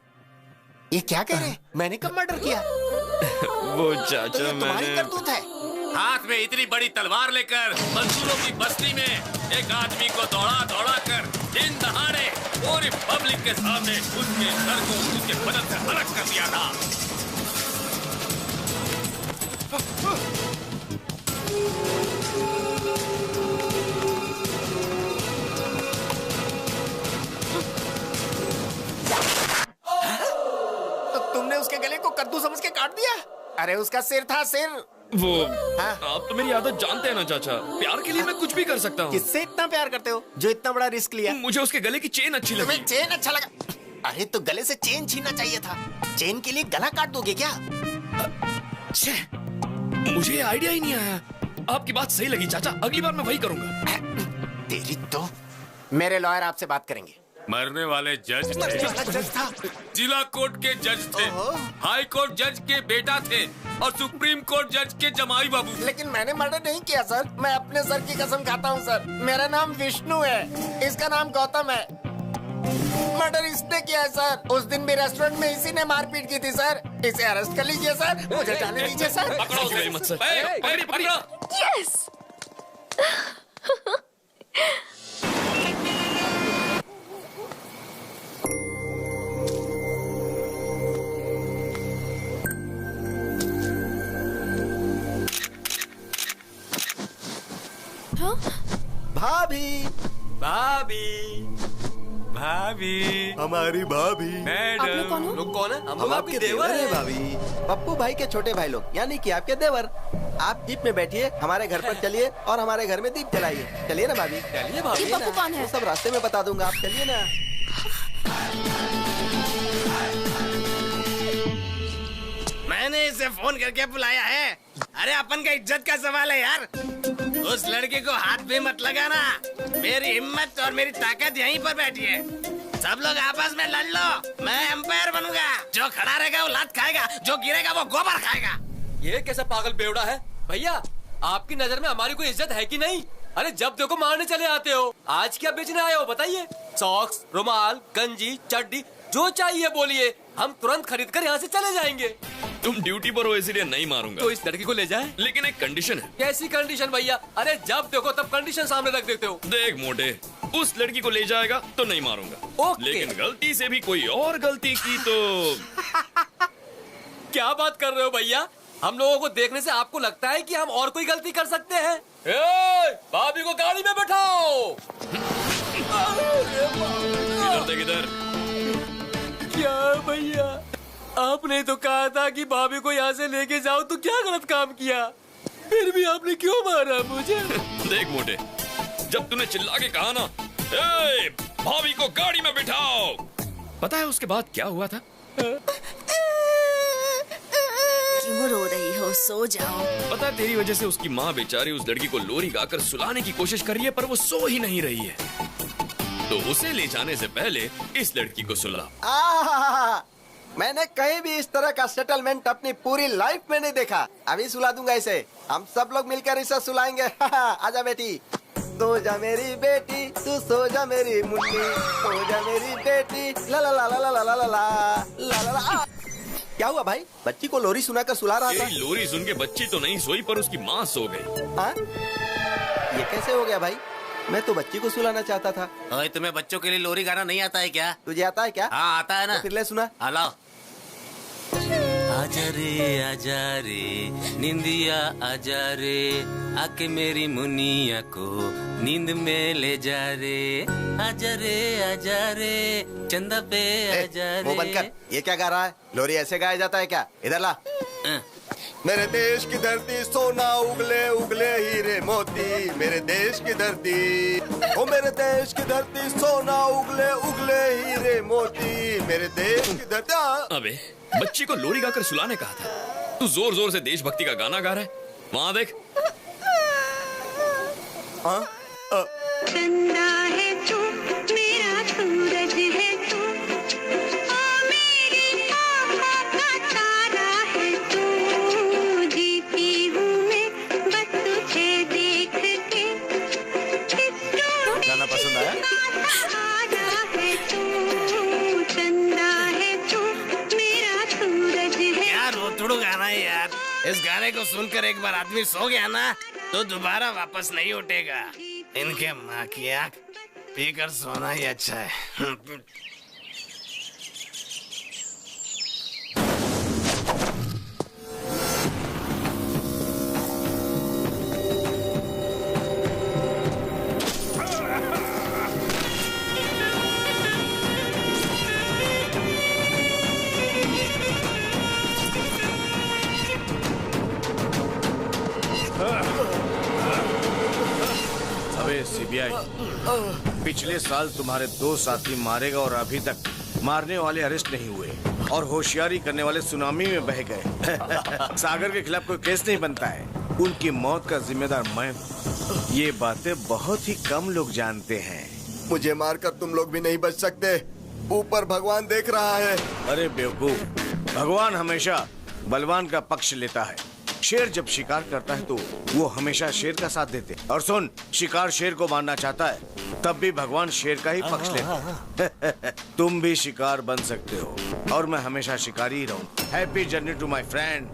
ये क्या कह रहे हैं? मैंने कब मर्डर किया? वो चाचा तो ये तुम्हारी मैंने करतूत है। हाथ में इतनी बड़ी तलवार लेकर मजदूरों की बस्ती में एक आदमी को दौड़ा कर दिन दहाड़े पूरी पब्लिक के सामने उसके सर को उसके बदन से अलग कर दिया था। तो तुमने उसके गले को कद्दू समझ के काट दिया? अरे उसका सिर था, सिर। वो आप तो मेरी आदत जानते हैं ना चाचा, प्यार के लिए मैं कुछ भी कर सकता हूँ। किससे इतना प्यार करते हो जो इतना बड़ा रिस्क लिया? मुझे उसके गले की चेन अच्छी लगी। तुम्हें चेन अच्छा लगा? अरे तो गले से चेन छीनना चाहिए था। चेन के लिए गला काट दोगे क्या? मुझे आइडिया ही नहीं आया। आपकी बात सही लगी चाचा, अगली बार मैं वही करूंगा। तेरी तो। मेरे लॉयर आपसे बात करेंगे। मरने वाले जज थे, जिला कोर्ट के जज थे, हाई कोर्ट जज के बेटा थे और सुप्रीम कोर्ट जज के जमाई बाबू। लेकिन मैंने मर्डर नहीं किया सर। मैं अपने सर की कसम खाता हूँ सर। मेरा नाम विष्णु है, इसका नाम गौतम है। मर्डर इसने किया है सर। उस दिन भी रेस्टोरेंट में इसी ने मारपीट की थी सर। इसे अरेस्ट कर लीजिए सर। मुझे जाने दीजिए सर। पकड़ो उसे मत सर। पकड़ो। यस। भाभी हमारी भाभी। आप लोग कौन हो? लोग कौन है? हम आपके देवर हैं भाभी। पप्पू भाई के छोटे भाई लोग, यानी कि आपके देवर। आप जीप में बैठिए, हमारे घर पर चलिए और हमारे घर में दीप जलाइए। चलिए ना भाभी। चलिए भाभी। ये पप्पू कौन है? सब रास्ते में बता दूंगा, आप चलिए ना। मैंने इसे फोन करके बुलाया है। अरे अपन का इज्जत का सवाल है यार। उस लड़के को हाथ भी मत लगाना। मेरी हिम्मत और मेरी ताकत यहीं पर बैठी है। सब लोग आपस में लड़ लो, मैं एम्पायर बनूंगा। जो खड़ा रहेगा वो लात खाएगा, जो गिरेगा वो गोबर खाएगा। ये कैसा पागल बेवड़ा है? भैया आपकी नजर में हमारी कोई इज्जत है कि नहीं? अरे जब देखो मारने चले आते हो। आज क्या बेचने आए हो बताइए? सॉक्स, रुमाल, गंजी, चड्डी, जो चाहिए बोलिए, हम तुरंत खरीद कर यहाँ से चले जाएंगे। तुम ड्यूटी पर हो इसलिए नहीं मारूंगा। तो इस लड़की को ले जाए। लेकिन एक कंडीशन है। कैसी कंडीशन भैया? अरे जब देखो तब कंडीशन सामने रख देते हो। देख मोटे, उस लड़की को ले जाएगा तो नहीं मारूंगा। ओके। लेकिन गलती से भी कोई और गलती की तो क्या बात कर रहे हो भैया? हम लोगों को देखने से आपको लगता है कि हम और कोई गलती कर सकते हैं? भाभी को गाड़ी में बैठाओ। इधर देख इधर। क्या भैया, आपने तो कहा था कि भाभी को यहाँ से लेके जाओ, तो क्या गलत काम किया? फिर भी आपने क्यों मारा मुझे? देख मोटे, जब तूने चिल्ला के कहा ना, ए, भाभी को गाड़ी में बिठाओ, पता है उसके बाद क्या हुआ था? क्यों रो रही हो? सो जाओ। पता है तेरी वजह से उसकी माँ बेचारी उस लड़की को लोरी गाकर सुलाने की कोशिश कर रही है, पर वो सो ही नहीं रही है। तो उसे ले जाने से पहले इस लड़की को सुला। मैंने कहीं भी इस तरह का सेटलमेंट अपनी पूरी लाइफ में नहीं देखा। अभी सुला दूंगा इसे। हम सब लोग मिलकर इसे सुलाएंगे। आजा बेटी, सो जा मेरी बेटी, तू सो जा मेरी मुन्नी, सो जा मेरी बेटी। ला ला ला ला ला ला ला ला ला ला ला। क्या हुआ भाई? बच्ची को लोरी सुनाकर सुला रहा था। लोरी सुन के बच्ची तो नहीं सोई, पर उसकी माँ सो गई। हाँ? ये कैसे हो गया भाई? मैं तो बच्ची को सुलाना चाहता था। ओए, तुम्हें बच्चों के लिए लोरी गाना नहीं आता है क्या? तुझे आता है क्या? हाँ आता है ना। तो फिर ले सुना। हेलो। आजा रे निंदिया आजा रे, आके मेरी मुनिया को नींद में ले जा रे। आजा रे चंदा पे आजा रे। वो बंद कर। ये क्या गा रहा है? लोरी ऐसे गाया जाता है क्या? इधर ला। मेरे देश की धरती सोना उगले उगले हीरे मोती, मेरे देश की धरती, ओ मेरे देश की धरती सोना उगले उगले हीरे मोती, मेरे देश की धरती। अबे बच्ची को लोरी गाकर सुलाने कहा था, तू जोर जोर से देशभक्ति का गाना गा रहा है। वहां देख। चंदा है तू, मेरा सूरज है तू, ओ मेरी आँखों का तारा है तू, जीती हूँ मैं बस तुझे देख के। गाना पसंद आया? है तू, चंदा है तू, मेरा सूरज है। यार रोतड़ू गाना है यार। इस गाने को सुनकर एक बार आदमी सो गया ना तो दोबारा वापस नहीं उठेगा। इनके माँ की आँख पीकर सोना ही अच्छा है। सीबीआई, पिछले साल तुम्हारे 2 साथी मारे गए और अभी तक मारने वाले अरेस्ट नहीं हुए और होशियारी करने वाले सुनामी में बह गए। सागर के खिलाफ कोई केस नहीं बनता है, उनकी मौत का जिम्मेदार मैं हूँ। ये बातें बहुत ही कम लोग जानते हैं। मुझे मारकर तुम लोग भी नहीं बच सकते, ऊपर भगवान देख रहा है। अरे बेवकूफ, भगवान हमेशा बलवान का पक्ष लेता है। शेर जब शिकार करता है तो वो हमेशा शेर का साथ देते। और सुन, शिकार शेर को मारना चाहता है तब भी भगवान शेर का ही पक्ष लेते। तुम भी शिकार बन सकते हो और मैं हमेशा शिकारी ही रहूं। Happy journey to my friend,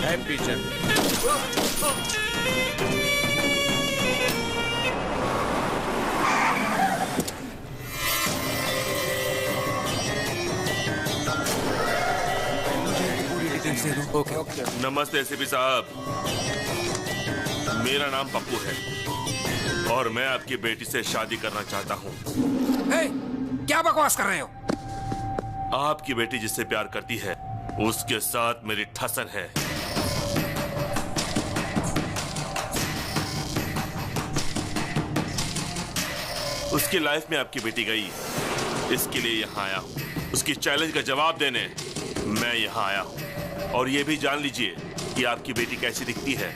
happy journey. Okay. नमस्ते एसीपी साहब, मेरा नाम पप्पू है और मैं आपकी बेटी से शादी करना चाहता हूँ। क्या बकवास कर रहे हो? आपकी बेटी जिससे प्यार करती है उसके साथ मेरी ठसन है। उसकी लाइफ में आपकी बेटी गई, इसके लिए यहाँ आया हूँ। उसकी चैलेंज का जवाब देने मैं यहाँ आया हूँ। और ये भी जान लीजिए कि आपकी बेटी कैसी दिखती है,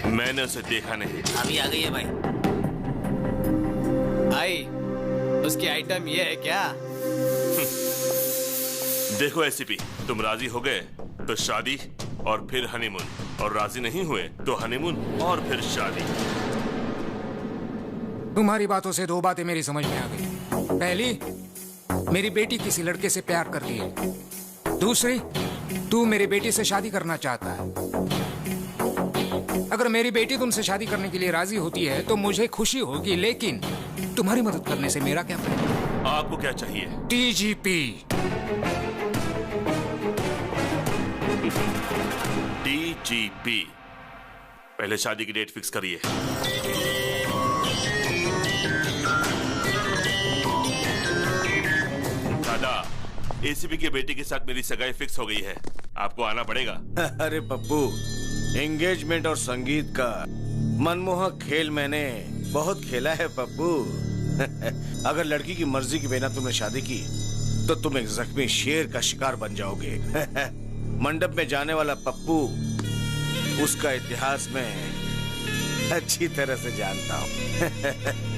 मैंने उसे देखा नहीं। अभी आ गई है भाई। भाई उसकी आइटम ये है क्या? देखो एसीपी, तुम राजी हो गए तो शादी और फिर हनीमून, और राजी नहीं हुए तो हनीमून और फिर शादी। तुम्हारी बातों से 2 बातें मेरी समझ में आ गई। पहली, मेरी बेटी किसी लड़के से प्यार कर रही है। दूसरी, तू मेरी बेटी से शादी करना चाहता है। अगर मेरी बेटी तुमसे शादी करने के लिए राजी होती है तो मुझे खुशी होगी, लेकिन तुम्हारी मदद करने से मेरा क्या फायदा? आपको क्या चाहिए? डीजीपी। डीजीपी, पहले शादी की डेट फिक्स करिए। दादा, एसीपी के बेटे के साथ मेरी सगाई फिक्स हो गई है, आपको आना पड़ेगा। अरे पप्पू, एंगेजमेंट और संगीत का मनमोहक खेल मैंने बहुत खेला है पप्पू। अगर लड़की की मर्जी के बिना तुमने शादी की तो तुम एक जख्मी शेर का शिकार बन जाओगे। मंडप में जाने वाला पप्पू उसका इतिहास में अच्छी तरह से जानता हूँ।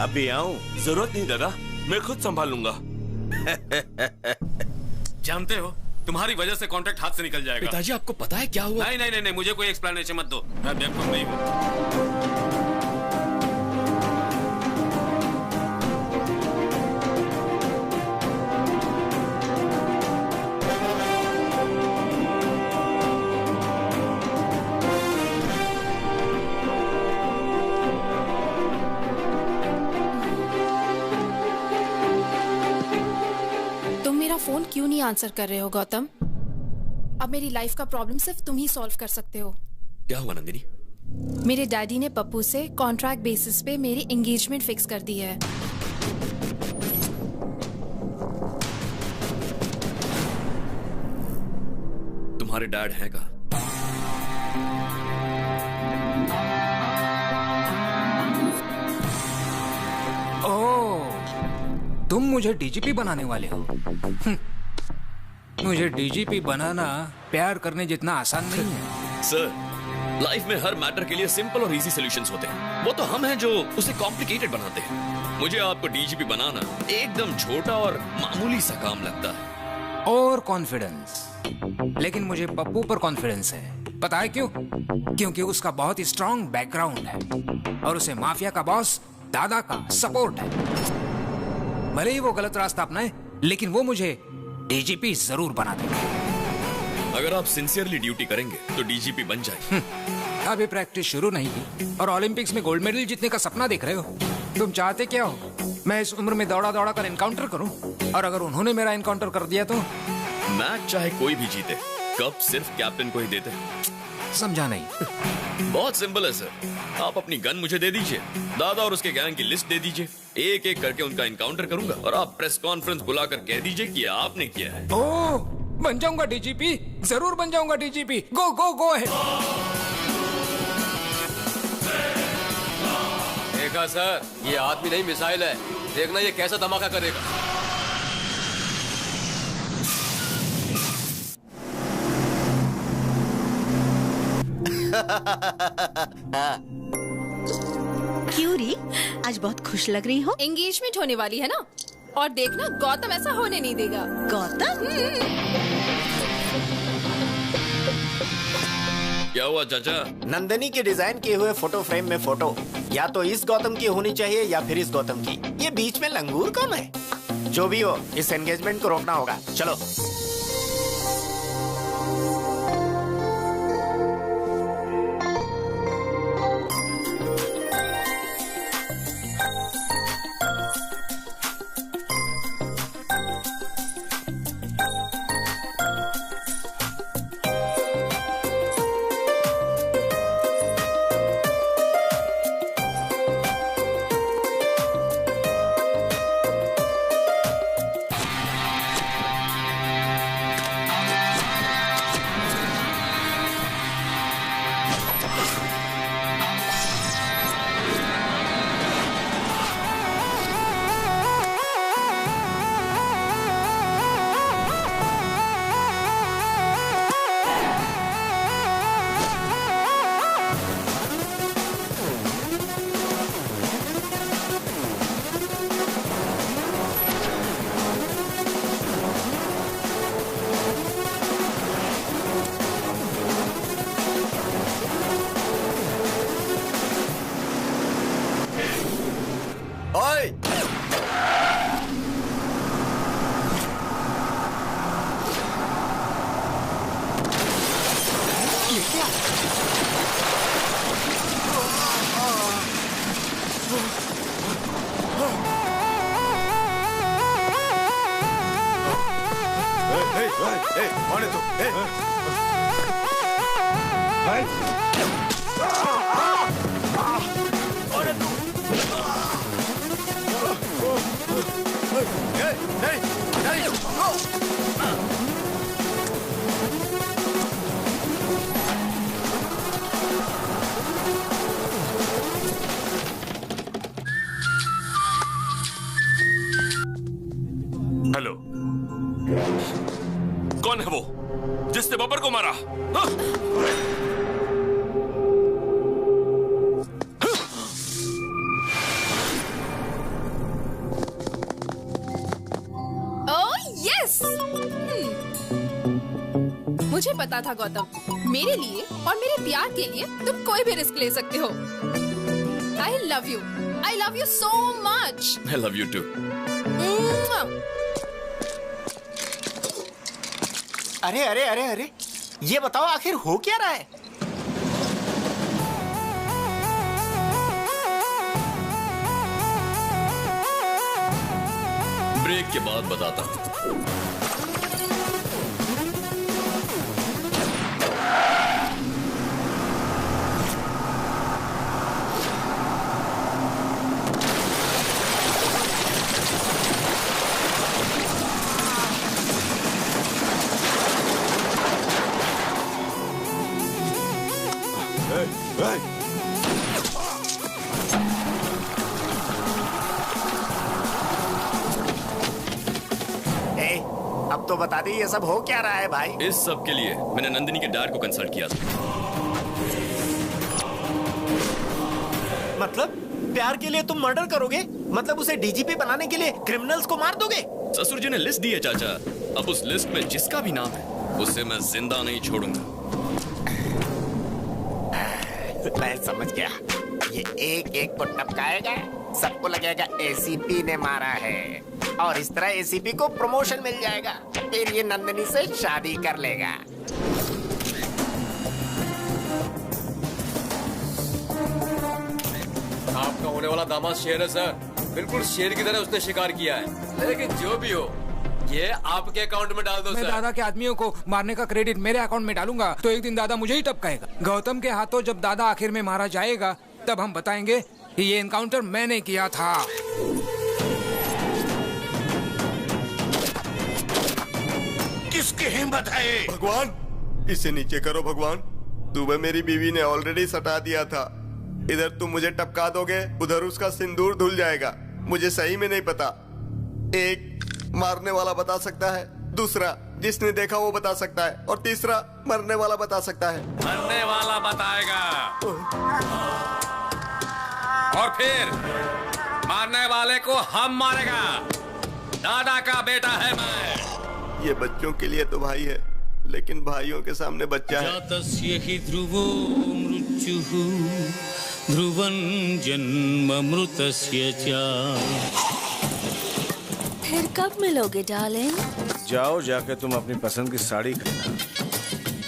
अभी आऊं? जरूरत नहीं दादा, मैं खुद संभाल लूंगा। जानते हो, तुम्हारी वजह से कॉन्ट्रैक्ट हाथ से निकल जाएगा। पिताजी आपको पता है क्या हुआ? नहीं नहीं नहीं, नहीं मुझे कोई एक्सप्लेनेशन मत दो, मैं बेवकूफ नहीं हूँ। फोन क्यों नहीं आंसर कर रहे हो गौतम? अब मेरी लाइफ का प्रॉब्लम सिर्फ तुम ही सॉल्व कर सकते हो। क्या हुआ नंदिनी? मेरे डैडी ने पप्पू से कॉन्ट्रैक्ट बेसिस पे मेरी एंगेजमेंट फिक्स कर दी है। तुम्हारे डैड है कहाँ? ओह, तुम मुझे डीजीपी बनाने वाले हो? मुझे डीजीपी बनाना प्यार करने जितना आसान नहीं है। सर, लाइफ में हर मैटर के लिए सिंपल और इजी सॉल्यूशंस होते हैं। वो तो हम हैं जो उसे कॉम्प्लिकेटेड बनाते हैं। मुझे आपको डीजीपी बनाना एकदम छोटा और मामूली सा काम लगता है। और कॉन्फिडेंस, लेकिन मुझे पप्पू पर कॉन्फिडेंस है। पता है क्यों? क्योंकि उसका बहुत ही स्ट्रॉन्ग बैकग्राउंड है और उसे माफिया का बॉस दादा का सपोर्ट है। भले ही वो गलत रास्ता अपनाए, लेकिन वो मुझे डीजीपी जरूर बना देगा। अगर आप सिंसियरली ड्यूटी करेंगे तो डीजीपी बन जाए। अभी प्रैक्टिस शुरू नहीं की और ओलंपिक्स में गोल्ड मेडल जीतने का सपना देख रहे हो। तुम चाहते क्या हो? मैं इस उम्र में दौड़ा दौड़ा कर एनकाउंटर करूं? और अगर उन्होंने मेरा एनकाउंटर कर दिया तो? मैच चाहे कोई भी जीते, कप सिर्फ कैप्टन को ही देते। समझा नहीं। बहुत सिंपल है सर। आप अपनी गन मुझे दे दीजिए, दादा और उसके गैंग की लिस्ट दे दीजिए, एक एक करके उनका एनकाउंटर करूंगा और आप प्रेस कॉन्फ्रेंस बुलाकर कह दीजिए कि आपने किया है। ओह, बन जाऊंगा डीजीपी, जरूर बन जाऊंगा डीजीपी। गो गो गो है। देखा सर, ये आदमी नहीं मिसाइल है। देखना ये कैसा धमाका करेगा। क्यों री, आज बहुत खुश लग रही हो? एंगेजमेंट होने वाली है ना, और देखना गौतम ऐसा होने नहीं देगा। गौतम? क्या हुआ चाचा? नंदिनी के डिजाइन किए हुए फोटो फ्रेम में फोटो या तो इस गौतम की होनी चाहिए या फिर इस गौतम की। ये बीच में लंगूर कौन है? जो भी हो, इस एंगेजमेंट को रोकना होगा। चलो। हेलो, कौन है वो जिसने बब्बर को मारा? मुझे पता था गौतम, मेरे लिए और मेरे प्यार के लिए तुम कोई भी रिस्क ले सकते हो। I love you. I love you so much. I love you too. अरे अरे अरे अरे, ये बताओ आखिर हो क्या रहा है? ब्रेक के बाद बताता हूँ। अब तो बता दी ये सब हो क्या रहा है भाई? इस सब के लिए मैंने नंदिनी के डैड को कंसल्ट किया था। मतलब प्यार के लिए तुम मर्डर करोगे? मतलब उसे डीजीपी बनाने के लिए क्रिमिनल्स को मार दोगे? ससुर जी ने लिस्ट दी है चाचा। अब उस लिस्ट में जिसका भी नाम है उसे मैं जिंदा नहीं छोड़ूंगा। मैं समझ गया। ये एक एक को टपकाएगा, सबको लगेगा एसीपी ने मारा है, और इस तरह एसीपी को प्रमोशन मिल जाएगा। फिर ये नंदिनी से शादी कर लेगा। आपका होने वाला दामाद शेर है सर, बिल्कुल शेर की तरह उसने शिकार किया है। लेकिन जो भी हो, ये आपके अकाउंट में डाल दो मैं सर। दादा के आदमियों को मारने का क्रेडिट मेरे अकाउंट में डालूंगा तो एक दिन दादा मुझे ही टपकाएगा। गौतम के हाथों जब दादा आखिर में मारा जाएगा तब हम बताएंगे कि ये एनकाउंटर मैंने किया था। किसकी हिम्मत है? भगवान, इसे नीचे करो भगवान। सुबह मेरी बीवी ने ऑलरेडी सटा दिया था। इधर तुम मुझे टपका दोगे, उधर उसका सिंदूर धुल जाएगा। मुझे सही में नहीं पता। एक मारने वाला बता सकता है, दूसरा जिसने देखा वो बता सकता है, और तीसरा मरने वाला बता सकता है। मरने वाला बताएगा, और फिर मारने वाले को हम मारेगा। दादा का बेटा है मैं। ये बच्चों के लिए तो भाई है, लेकिन भाइयों के सामने बच्चा है। जातस्य हि ध्रुवो मृत्युः ध्रुवं जन्ममृतस्य च। फिर कब मिलोगे डार्लिंग? जाओ, जाके तुम अपनी पसंद की साड़ी खरीदना।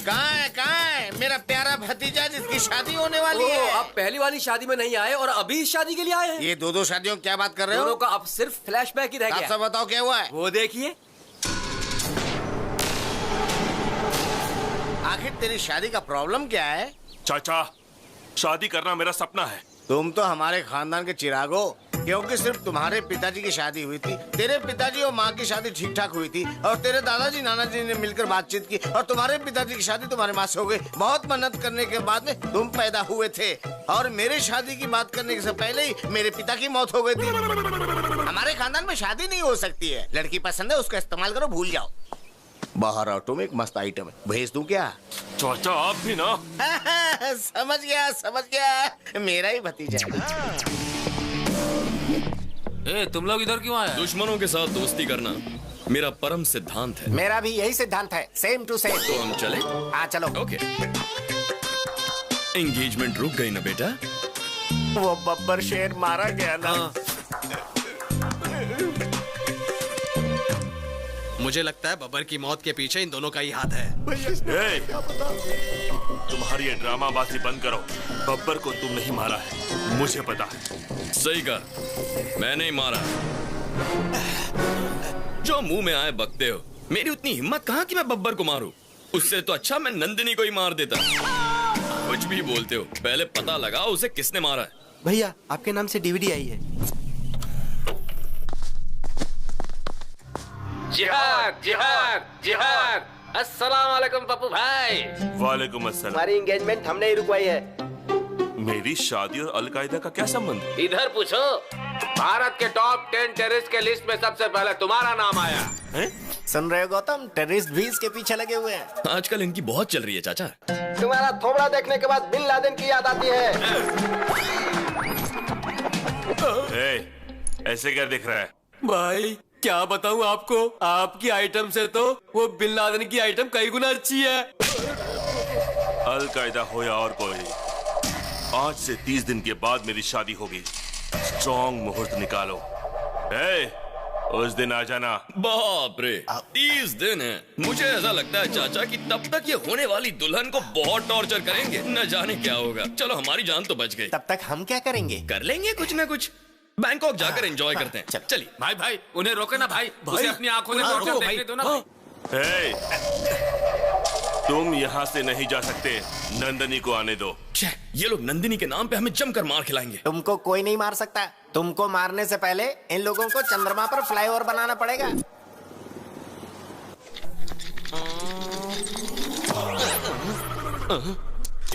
कहाँ है मेरा प्यारा भतीजा जिसकी शादी होने वाली है? आप पहली वाली शादी में नहीं आए और अभी इस शादी के लिए आए हैं। ये दो शादियों की क्या बात कर रहे हो? दोनों का अब सिर्फ फ्लैशबैक ही रह गया। आप सब बताओ क्या हुआ है? वो देखिए। आखिर तेरी शादी का प्रॉब्लम क्या है? चाचा, शादी करना मेरा सपना है। तुम तो हमारे खानदान के चिराग हो, क्योंकि सिर्फ तुम्हारे पिताजी की शादी हुई थी, तेरे पिताजी और माँ की शादी ठीक ठाक हुई थी, और तेरे दादाजी नानाजी ने मिलकर बातचीत की, और तुम्हारे पिताजी की शादी तुम्हारे माँ से हो गई। बहुत मेहनत करने के बाद में तुम पैदा हुए थे, और मेरे शादी की बात करने से पहले ही मेरे पिता की मौत हो गई थी। हमारे खानदान में शादी नहीं हो सकती है। लड़की पसंद है, उसका इस्तेमाल करो, भूल जाओ। बाहर ऑटो में एक मस्त आइटम है, भेज दूं क्या? चाचा आप भी ना। समझ गया, मेरा ही भतीजा है। ए, तुम लोग इधर क्यों आए? दुश्मनों के साथ दोस्ती करना मेरा परम सिद्धांत है। मेरा भी यही सिद्धांत है, सेम टू सेम। तो हम चले? हाँ चलो। ओके। एंगेजमेंट रुक गई ना बेटा? वो बब्बर शेर मारा गया ना। मुझे लगता है बब्बर की मौत के पीछे इन दोनों का ही हाथ है। तुम्हारी ये ड्रामाबाजी बंद करो। बब्बर को तुम नहीं मारा है, मुझे पता है। सही कहा, मैं नहीं मारा। जो मुंह में आए बकते हो। मेरी उतनी हिम्मत कहाँ कि मैं बब्बर को मारूं? उससे तो अच्छा मैं नंदिनी को ही मार देता। कुछ भी बोलते हो, पहले पता लगाओ उसे किसने मारा है। भैया, आपके नाम से डीवीडी आई है। जिहाद जिहाद जिहाद। अस्सलाम वालेकुम पप्पू भाई। वालेकुम अस्सलाम। हमारी एंगेजमेंट हमने ही रुकवाई है। मेरी शादी और अलकायदा का क्या संबंध? इधर पूछो। भारत के टॉप 10 टेररिस्ट के लिस्ट में सबसे पहले तुम्हारा नाम आया है? सुन रहे हो गौतम, टेररिस्ट भी इसके पीछे लगे हुए हैं। आजकल इनकी बहुत चल रही है चाचा। तुम्हारा थोबड़ा देखने के बाद बिन लादेन की याद आती है। ऐसे क्या दिख रहा है? भाई क्या बताऊं आपको, आपकी आइटम से तो वो बिन लादेन की आइटम कई गुना अच्छी है। अलकायदा हो या और कोई, आज से 30 दिन के बाद मेरी शादी होगी। स्ट्रॉन्ग मुहूर्त निकालो। उस दिन आ जाना। बाप रे, 30 दिन है। मुझे ऐसा लगता है चाचा कि तब तक ये होने वाली दुल्हन को बहुत टॉर्चर करेंगे, न जाने क्या होगा। चलो हमारी जान तो बच गई। तब तक हम क्या करेंगे? कर लेंगे कुछ ना कुछ। बैंकॉक जाकर एंजॉय करते हैं। चलिए भाई भाई, उन्हें रोके ना भाई, उसे अपनी आंखों से टॉर्चर देखने दो ना। तुम यहाँ से नहीं जा सकते, नंदिनी को आने दो। ये लोग नंदिनी के नाम पे हमें जमकर मार खिलाएंगे। तुमको कोई नहीं मार सकता। तुमको मारने से पहले इन लोगों को चंद्रमा पर फ्लाईओवर बनाना पड़ेगा।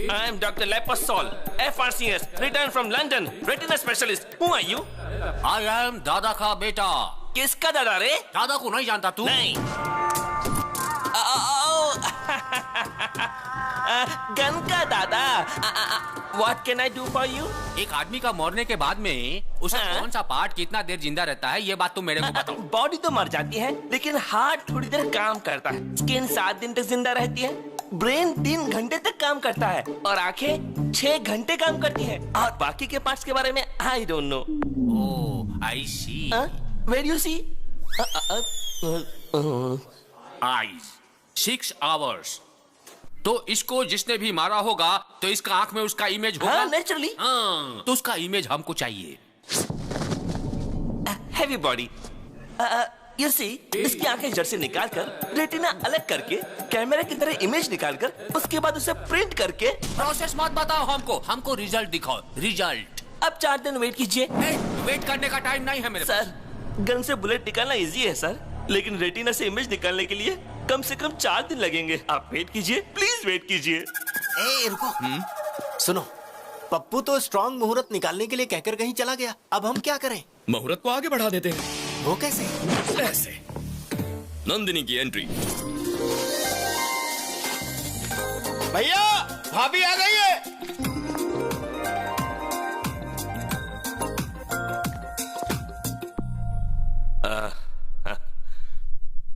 I am Dr. Lepasol, FRCS, returned from London, retina specialist. Who are you? I am दादा का बेटा। किसका दादा रे? दादा को नहीं जानता तू? नहीं। गन का दादा। What can I do for you? एक आदमी का मरने के बाद में उसका कौन सा पार्ट कितना देर जिंदा रहता है, ये बात तुम मेरे को बताओ। बॉडी तो मर जाती है, लेकिन हार्ट थोड़ी देर काम करता है। स्किन 7 दिन तक जिंदा रहती है, ब्रेन 3 घंटे तक काम करता है और आंखें 6 घंटे काम करती है। और बाकी के पार्ट्स के बारे में I don't know. Oh, I see. Where do you see? Eyes. 6 hours. तो इसको जिसने भी मारा होगा तो इसका आंख में उसका इमेज होगा। हाँ, naturally. हाँ, तो उसका इमेज हमको चाहिए। Heavy body. You see, इसकी आंखें जड़ से निकालकर रेटिना अलग करके कैमरे की तरह इमेज निकालकर उसके बाद उसे प्रिंट करके। प्रोसेस मत बताओ हमको रिजल्ट दिखाओ। रिजल्ट अब 4 दिन वेट कीजिए। वेट करने का टाइम नहीं है मेरे सर, गन से बुलेट निकालना इजी है सर, लेकिन रेटिना से इमेज निकालने के लिए कम से कम 4 दिन लगेंगे। आप वेट कीजिए, प्लीज वेट कीजिए। ए, रुको। सुनो, पप्पू तो स्ट्रॉन्ग मुहूर्त निकालने के लिए कहकर कहीं चला गया। अब हम क्या करें? मुहूर्त को आगे बढ़ा देते हैं। वो कैसे? ऐसे। नंदिनी की एंट्री। भैया, भाभी आ गई है।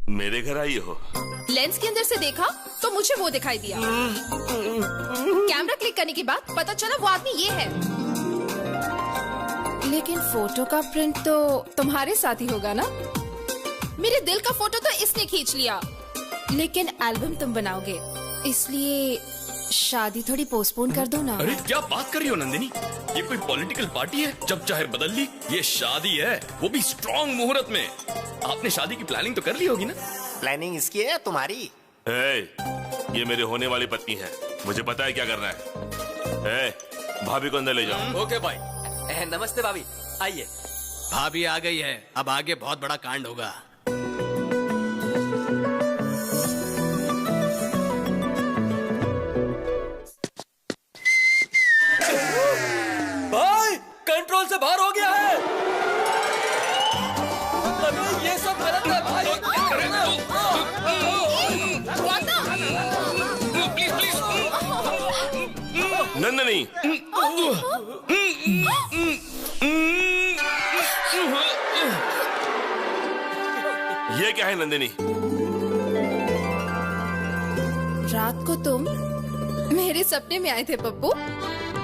मेरे घर आई हो? लेंस के अंदर से देखा तो मुझे वो दिखाई दिया। कैमरा क्लिक करने के बाद पता चला वो आदमी ये है। लेकिन फोटो का प्रिंट तो तुम्हारे साथ ही होगा ना? मेरे दिल का फोटो तो इसने खींच लिया, लेकिन एल्बम तुम बनाओगे, इसलिए शादी थोड़ी पोस्टपोन कर दो ना। अरे क्या बात कर रही हो नंदिनी? ये कोई पॉलिटिकल पार्टी है जब चाहे बदल ली? ये शादी है, वो भी स्ट्रॉन्ग मुहूर्त में। आपने शादी की प्लानिंग तो कर ली होगी ना? प्लानिंग इसकी है या तुम्हारी? ये मेरे होने वाली पत्नी है, मुझे पता है क्या करना है। भाभी को अंदर ले जाओ। ओके भाई। नमस्ते भाभी, आइए। भाभी आ गई है, अब आगे बहुत बड़ा कांड होगा। भाई, कंट्रोल से बाहर हो गया है। अरे ये सब गलत है भाई। नंदिनी, ये क्या है नंदिनी? रात को तुम मेरे सपने में आए थे पप्पू।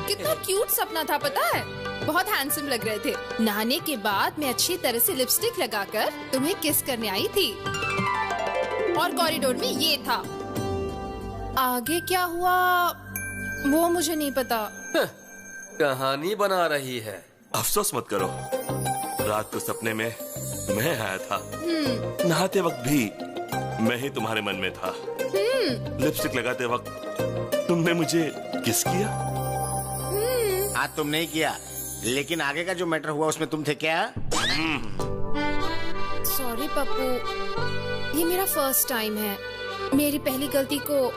कितना क्यूट सपना था पता है? बहुत हैंडसम लग रहे थे। नहाने के बाद मैं अच्छी तरह से लिपस्टिक लगाकर तुम्हें किस करने आई थी और कॉरिडोर में ये था। आगे क्या हुआ वो मुझे नहीं पता। कहानी बना रही है। अफसोस मत करो, रात को सपने में मैं आया था। नहाते वक्त भी मैं ही तुम्हारे मन में था। लिपस्टिक लगाते वक्त तुमने मुझे किस किया? आज तुम नहीं किया, लेकिन आगे का जो मैटर हुआ उसमें तुम थे क्या? सॉरी पप्पू, ये मेरा फर्स्ट टाइम है। मेरी पहली गलती को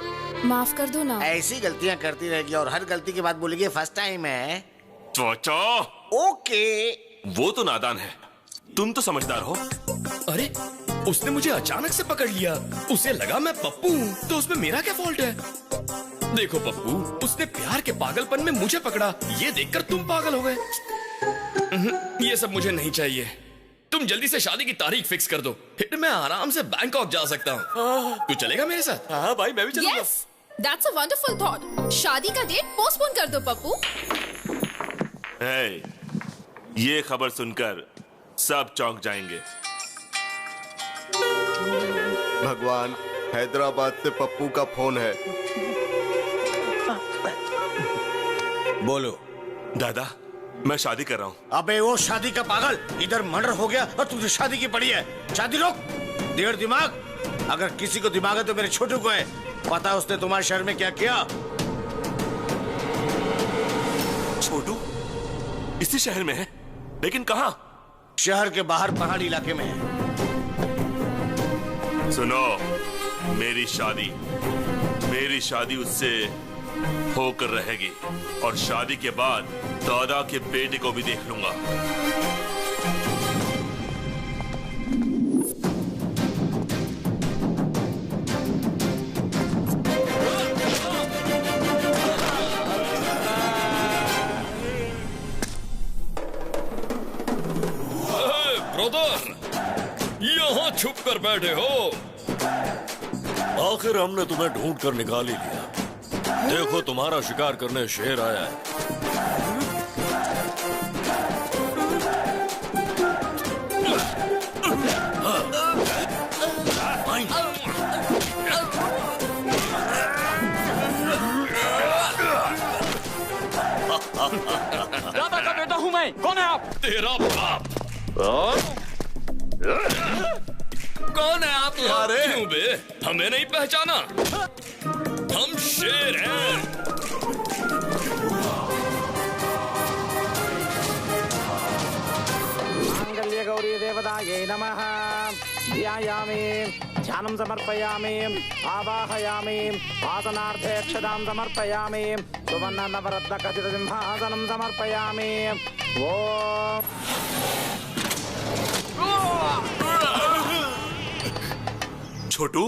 माफ कर दो ना। ऐसी गलतियां करती रहेगी और हर गलती के बाद बोलेगी फर्स्ट टाइम है। चोचो। ओके। वो तो नादान है, तुम तो समझदार हो। अरे उसने मुझे अचानक से पकड़ लिया, उसे लगा मैं पप्पू हूँ, तो उसमें मेरा क्या फॉल्ट है? देखो पप्पू, उसने प्यार के पागलपन में मुझे पकड़ा, ये देखकर तुम पागल हो गए। ये सब मुझे नहीं चाहिए। तुम जल्दी से शादी की तारीख फिक्स कर दो, फिर मैं आराम से बैंकॉक जा सकता हूँ। तू चलेगा मेरे साथ? हाँ भाई, मैं भी चलूंगा। Yes, that's a wonderful thought. शादी का डेट पोस्टपोन कर दो पप्पू। ये खबर सुनकर सब चौंक जाएंगे। भगवान, हैदराबाद से पप्पू का फोन है। बोलो। दादा, मैं शादी कर रहा हूँ। अबे वो शादी का पागल, इधर मर्डर हो गया और तुझे शादी की पड़ी है। शादी रोक। देर दिमाग, अगर किसी को दिमाग है तो मेरे छोटू को है। पता उसने तुम्हारे शहर में क्या किया? छोटू इसी शहर में है, लेकिन कहाँ? शहर के बाहर पहाड़ी इलाके में है। सुनो, मेरी शादी उससे होकर रहेगी और शादी के बाद दादा के बेटे को भी देख लूंगा। बैठे हो? आखिर हमने तुम्हें ढूंढ कर निकाल ही लिया। देखो तुम्हारा शिकार करने शेर आया है। दादा का बेटा हूँ मैं। कौन है आप? तेरा बाप। कौन है आप? क्यों बे? हमें नहीं पहचाना? हम शेर हैं। मांगल्य गौरी देवतायै नमः। ध्यायामि, ध्यानं समर्पयामि, आवाहयामि, आसनार्थे अक्षतां समर्पयामि, सुवर्ण नवरत्न खचित सिंहासनं समर्पयामि। ओम छोटू,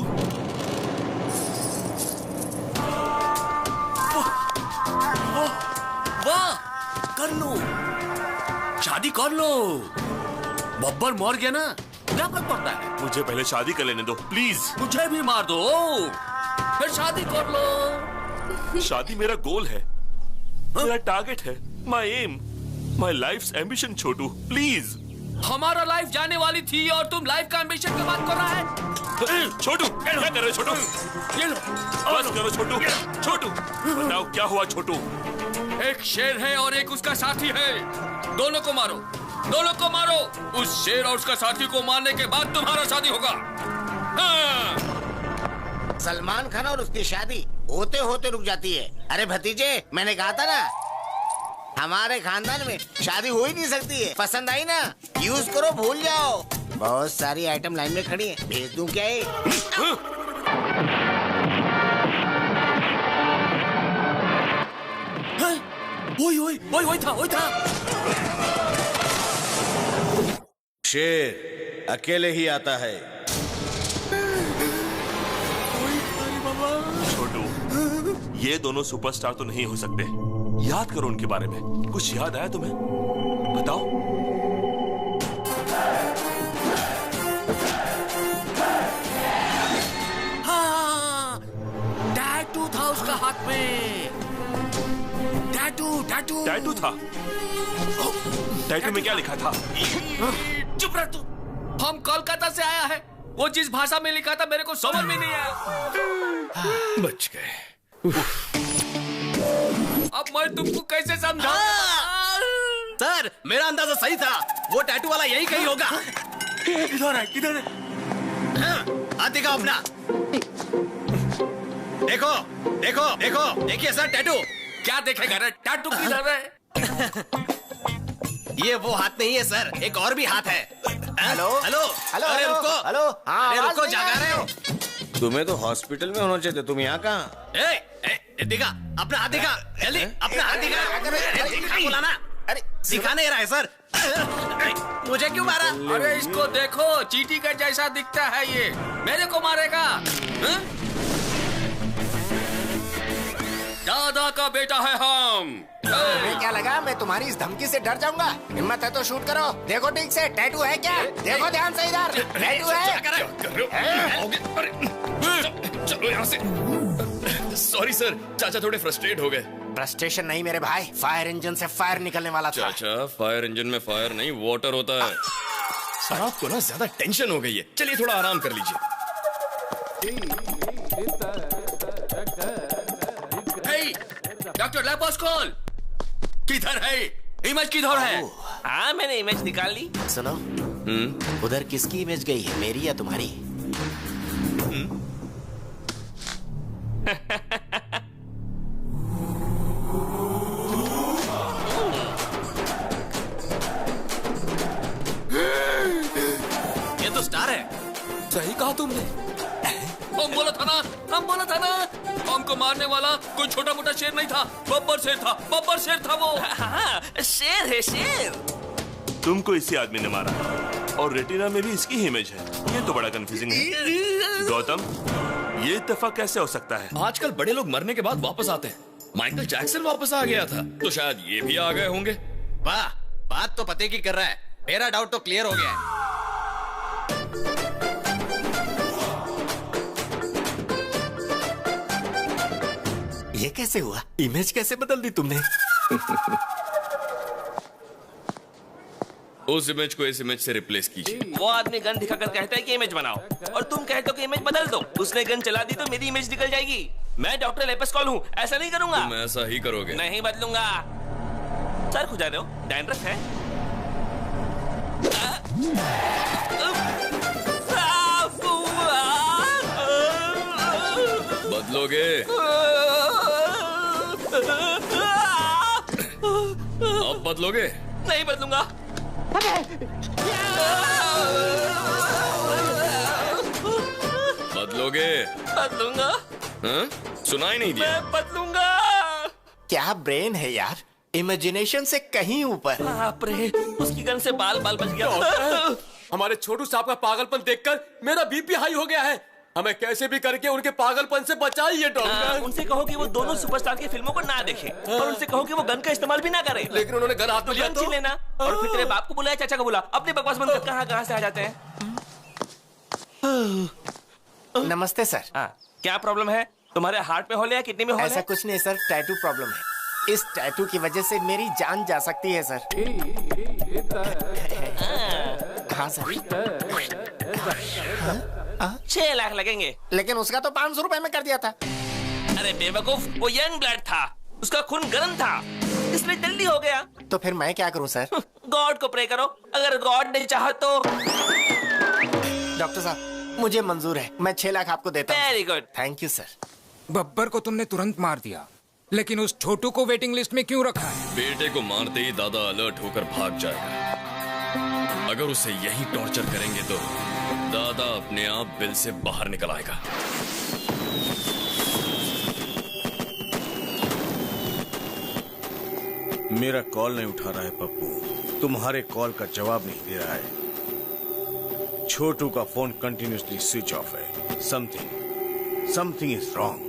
वाह, कर लो, शादी कर लो। बब्बर मर गया ना, क्या फर्क पड़ता है? मुझे पहले शादी कर लेने दो प्लीज। मुझे भी मार दो, फिर शादी कर लो। शादी मेरा गोल है, मेरा टारगेट है, my aim, my life's ambition. छोटू प्लीज। हमारा लाइफ जाने वाली थी और तुम लाइफ का एम्बिशन की बात कर रहा है? छोटू क्या कर रहे हो? छोटू ये लो, बस करो छोटू। छोटू बताओ क्या हुआ? छोटू एक शेर है और एक उसका साथी है, दोनों को मारो, दोनों को मारो। उस शेर और उसका साथी को मारने के बाद तुम्हारा शादी होगा। हाँ। सलमान खान और उसकी शादी होते होते रुक जाती है। अरे भतीजे, मैंने कहा था ना, हमारे खानदान में शादी हो ही नहीं सकती है। पसंद आई ना, यूज करो, भूल जाओ। बहुत सारी आइटम लाइन में खड़ी है, भेज दूं क्या ये? वही था। शेर अकेले ही आता है। छोटू ये दोनों सुपरस्टार तो नहीं हो सकते। याद करो उनके बारे में। कुछ याद आया तुम्हें? बताओ। हाँ, टैटू था उसका हाथ में। टैटू था? टैटू में क्या लिखा था? चुप रह तू। हम कोलकाता से आया है, वो जिस भाषा में लिखा था मेरे को समझ में नहीं आया। बच गए। अब मैं तुमको कैसे समझाऊं? सर मेरा अंदाजा सही था, वो टैटू वाला यही कहीं होगा। किधर है? किधर है? हाथ दिखाओ अपना। देखो देखो देखो, देखिए सर टैटू। क्या देखेगा रे? टैटू किधर है? ये वो हाथ नहीं है सर, एक और भी हाथ है। हेलो हेलो हेलो, अरे रुको, हेलो। हाँ, अरे आवाज रुको, नहीं जागा आ रहे हो? तुम्हें तो हॉस्पिटल में होना चाहिए, तुम यहाँ कहाँ? दिखा अपना हाथ, दिखा जल्दी अपना हाथ दिखा। दिखा बोला ना। अरे दिखा नहीं रहा है सर। मुझे क्यों मारा? अरे इसको देखो, चींटी का जैसा दिखता है ये, मेरे को मारेगा। दादा का बेटा है हम। तुम्हें क्या लगा मैं तुम्हारी इस धमकी से डर जाऊंगा? हिम्मत है तो शूट करो। देखो ठीक से, टैटू है क्या? देखो ध्यान से इधर, टैटू है। चलो यहाँ से। सॉरी सर, चाचा थोड़े फ्रस्ट्रेट हो गए। फ्रस्ट्रेशन नहीं मेरे भाई, फायर इंजन से फायर निकलने वाला था। चाचा फायर इंजन में फायर नहीं, वाटर होता है। सर आपको ना ज्यादा टेंशन हो गई है, चलिए थोड़ा आराम कर लीजिए। डॉक्टर लेपोस्कोल किधर है? इमेज किधर है? हाँ मैंने इमेज निकाल ली। सुनो, उधर किसकी इमेज गई है, मेरी या तुम्हारी? ये तो स्टार है। सही कहा तुमने। हम बोला था ना, हमको मारने वाला कोई छोटा मोटा शेर नहीं था, बब्बर शेर था वो। हाँ, शेर है शेर। तुमको इसी आदमी ने मारा और रेटिना में भी इसकी ही इमेज है। ये तो बड़ा कंफ्यूजिंग है। गौतम, ये इत्तेफाक कैसे हो सकता है? आजकल बड़े लोग मरने के बाद वापस आते हैं। माइकल जैक्सन वापस आ गया था, तो शायद ये भी आ गए होंगे। वाह, बात तो पते की कर रहा है। मेरा डाउट तो क्लियर हो गया है। ये कैसे हुआ? इमेज कैसे बदल दी तुमने? उस इमेज को इस इमेज से रिप्लेस कीजिए। वो आदमी गन दिखाकर कहता है कि इमेज बनाओ और तुम कहते हो कि इमेज बदल दो। उसने गन चला दी तो मेरी इमेज निकल जाएगी। मैं डॉक्टर लेपेस्कॉल हूँ, ऐसा नहीं करूंगा। तुम ऐसा ही करोगे। नहीं बदलूंगा। सर खुजा रहे हो? डैंड्रफ है? बदलोगे? अब बदलोगे? नहीं बदलूंगा। बदलोगे? बदलूंगा। हाँ? सुनाई नहीं दिया? मैं बदलूंगा। क्या ब्रेन है यार, इमेजिनेशन से कहीं ऊपर। बाप रे, उसकी गन से बाल बच गया। हमारे छोटू साहब का पागलपन देखकर मेरा बीपी हाई हो गया है। हमें कैसे भी करके उनके पागलपन से बचाइए डॉक्टर। उनसे कहो कि वो दोनों सुपरस्टार की फिल्मों को ना देखें और उनसे कहो कि वो गन का इस्तेमाल भी ना करें। लेकिन उन्होंने गन हाथ में लिया तो लेना और फिर तेरे बाप को बुलाया, चाचा को बुला। अपने बकवास बंद कर, कहाँ से आ जाते हैं। नमस्ते सर। क्या प्रॉब्लम है? तुम्हारे हार्ट में होल है या किडनी में होल है? ऐसा कुछ नहीं सर, टैटू प्रॉब्लम है। इस टैटू की वजह से मेरी जान जा सकती है सर। हाँ सर। 6 लाख लगेंगे। लेकिन उसका तो 500 रुपए में कर दिया था। अरे बेवकूफ, वो यंग ब्लड था, उसका खून गर्म था, इसलिए जल्दी हो गया। तो फिर मैं क्या करूं सर? गॉड को प्रे करो, अगर गॉड ने चाहा तो। डॉक्टर साहब मुझे मंजूर है, मैं 6 लाख आपको देता हूं। Very good. Thank you sir. Babbar को तुमने तुरंत मार दिया, लेकिन उस छोटू को वेटिंग लिस्ट में क्यों रखा है? बेटे को मारते ही दादा अलर्ट होकर भाग जाएगा। अगर उसे यही टॉर्चर करेंगे तो दादा अपने आप बिल से बाहर निकल आएगा। मेरा कॉल नहीं उठा रहा है पप्पू, तुम्हारे कॉल का जवाब नहीं दे रहा है। छोटू का फोन कंटिन्यूसली स्विच ऑफ है। Something is wrong.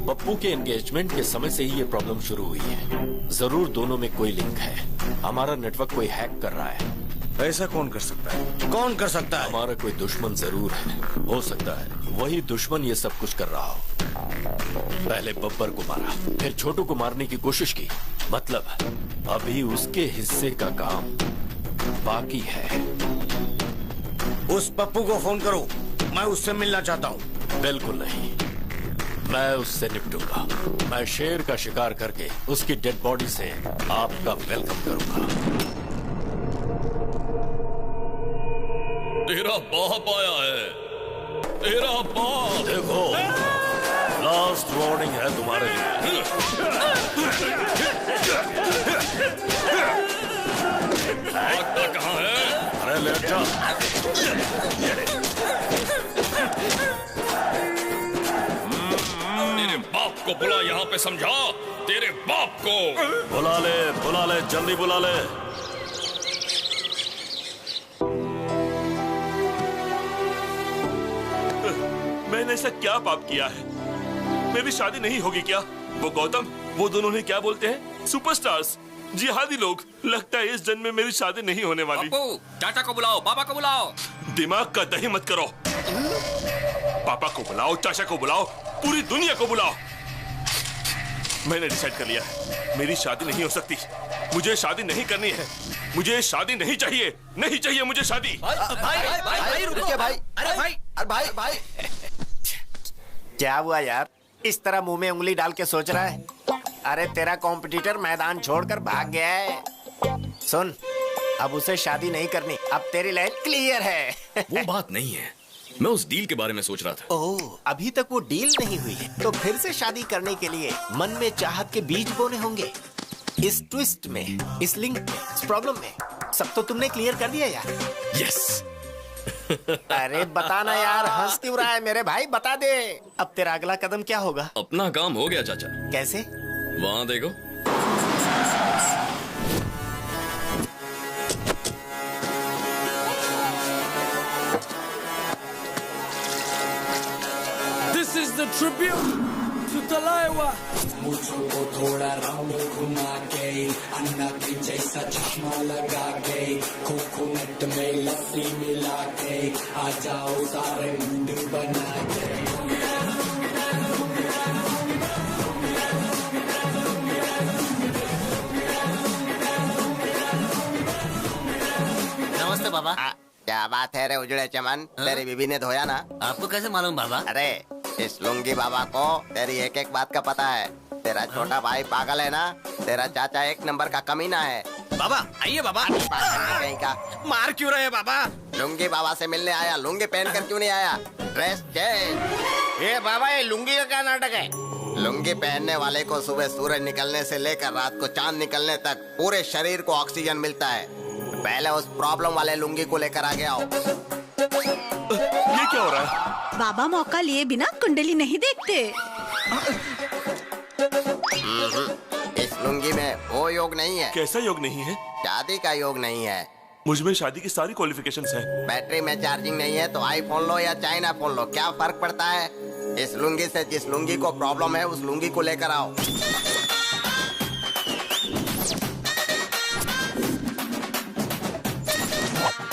पप्पू के एंगेजमेंट के समय से ही ये प्रॉब्लम शुरू हुई है। जरूर दोनों में कोई लिंक है। हमारा नेटवर्क कोई हैक कर रहा है। ऐसा कौन कर सकता है? कौन कर सकता है? हमारा कोई दुश्मन जरूर है। हो सकता है वही दुश्मन ये सब कुछ कर रहा हो। पहले बब्बर को मारा, फिर छोटू को मारने की कोशिश की। मतलब अभी उसके हिस्से का काम बाकी है। उस पप्पू को फोन करो, मैं उससे मिलना चाहता हूँ। बिल्कुल नहीं, मैं उससे निपटूंगा। मैं शेर का शिकार करके उसकी डेड बॉडी से आपका वेलकम करूंगा। तेरा बाप आया है, तेरा बाप। देखो, लास्ट वार्निंग है तुम्हारे लिए। भागता कहाँ है? अरे लेट जा। तेरे बाप को बुला, यहाँ पे समझा। तेरे बाप को बुला ले, जल्दी बुला ले। मैंने ऐसा क्या पाप किया है? मेरी शादी नहीं होगी क्या? वो गौतम, वो दोनों ने क्या बोलते हैं? सुपरस्टार्स, जिहादी लोग। लगता है इस जन्म में मेरी शादी नहीं होने वाली। चाचा को बुलाओ, पापा को बुलाओ। दिमाग का दही मत करो। पापा को बुलाओ, चाचा को बुलाओ, पूरी दुनिया को बुलाओ। मैंने डिसाइड कर लिया है, मेरी शादी नहीं हो सकती। मुझे शादी नहीं करनी है। मुझे शादी नहीं चाहिए, नहीं चाहिए मुझे शादी। भाई रुकिए भाई। अरे भाई क्या हुआ यार? इस तरह मुंह में उंगली डाल के सोच रहा है? अरे तेरा कॉम्पिटिटर मैदान छोड़कर भाग गया है। सुन, अब उसे शादी नहीं करनी। अब तेरी लाइन क्लियर है। वो बात नहीं है, मैं उस डील के बारे में सोच रहा था। ओह, अभी तक वो डील नहीं हुई है, तो फिर से शादी करने के लिए मन में चाहत के बीज बोने होंगे। इस ट्विस्ट में, इस लिंक में, इस प्रॉब्लम में सब तो तुमने क्लियर कर दिया यार। यस। अरे बताना यार, हंस क्यों रहा है मेरे भाई? बता दे, अब तेरा अगला कदम क्या होगा? अपना काम हो गया चाचा। कैसे? वहाँ देखो। This is the tribute to Talaiwa. मुझको थोड़ा राउंड घुमा के अन्ना के जैसा चश्मा लगा के कोकोनट में लस्सी मिला के आ जाओ सारे मुंड बना के बाबा। क्या बात है रे उजड़े चमन, तेरी बीबी ने धोया ना? आपको कैसे मालूम बाबा? अरे इस लुंगी बाबा को तेरी एक एक बात का पता है। तेरा छोटा भाई पागल है ना, तेरा चाचा एक नंबर का कमीना है। बाबा आइए बाबा। कहीं का मार क्यों रहे बाबा? लुंगी बाबा से मिलने आया, लुंगी पहन कर क्यों नहीं आया? Dress change. ये बाबा ये लुंगी का क्या नाटक है? लुंगी पहनने वाले को सुबह सूरज निकलने से लेकर रात को चांद निकलने तक पूरे शरीर को ऑक्सीजन मिलता है। पहले उस प्रॉब्लम वाले लुंगी को लेकर आगे आओ। ये क्या हो रहा है? बाबा मौका लिए बिना कुंडली नहीं देखते। इस लुंगी में वो योग नहीं है। कैसा योग नहीं है? शादी का योग नहीं है। मुझमें शादी की सारी क्वालिफिकेशंस हैं। बैटरी में चार्जिंग नहीं है तो आईफोन लो या चाइना फोन लो, क्या फर्क पड़ता है? इस लुंगी से जिस लुंगी को प्रॉब्लम है उस लुंगी को लेकर आओ।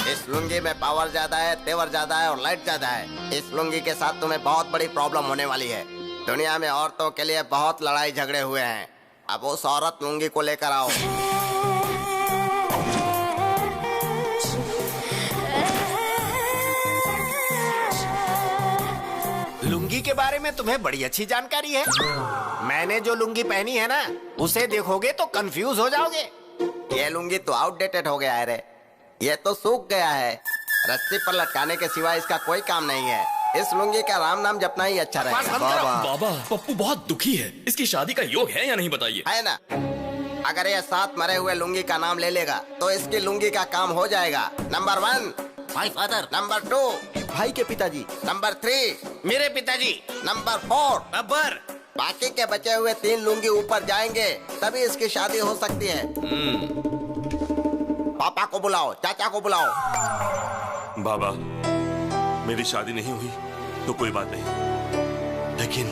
इस लुंगी में पावर ज्यादा है, तेवर ज्यादा है और लाइट ज्यादा है। इस लुंगी के साथ तुम्हें बहुत बड़ी प्रॉब्लम होने वाली है। दुनिया में औरतों के लिए बहुत लड़ाई झगड़े हुए हैं। अब उस औरत लुंगी को लेकर आओ। लुंगी के बारे में तुम्हें बड़ी अच्छी जानकारी है। मैंने जो लुंगी पहनी है ना, उसे देखोगे तो कंफ्यूज हो जाओगे। ये लुंगी तो आउटडेटेड हो गया है रे। ये तो सूख गया है। रस्सी पर लटकाने के सिवा इसका कोई काम नहीं है। इस लुंगी का राम नाम जपना ही अच्छा रहेगा। बाबा पप्पू बहुत दुखी है। इसकी शादी का योग है या नहीं बताइए? है ना। अगर ये 7 मरे हुए लुंगी का नाम ले लेगा तो इसकी लुंगी का काम हो जाएगा। Number 1 my father. नंबर 2 भाई के पिताजी। नंबर 3 मेरे पिताजी। नंबर 4 बब्बर। बाकी के बचे हुए 3 लुंगी ऊपर जाएंगे तभी इसकी शादी हो सकती है। पापा को बुलाओ, चाचा को बुलाओ। बाबा मेरी शादी नहीं हुई तो कोई बात नहीं, लेकिन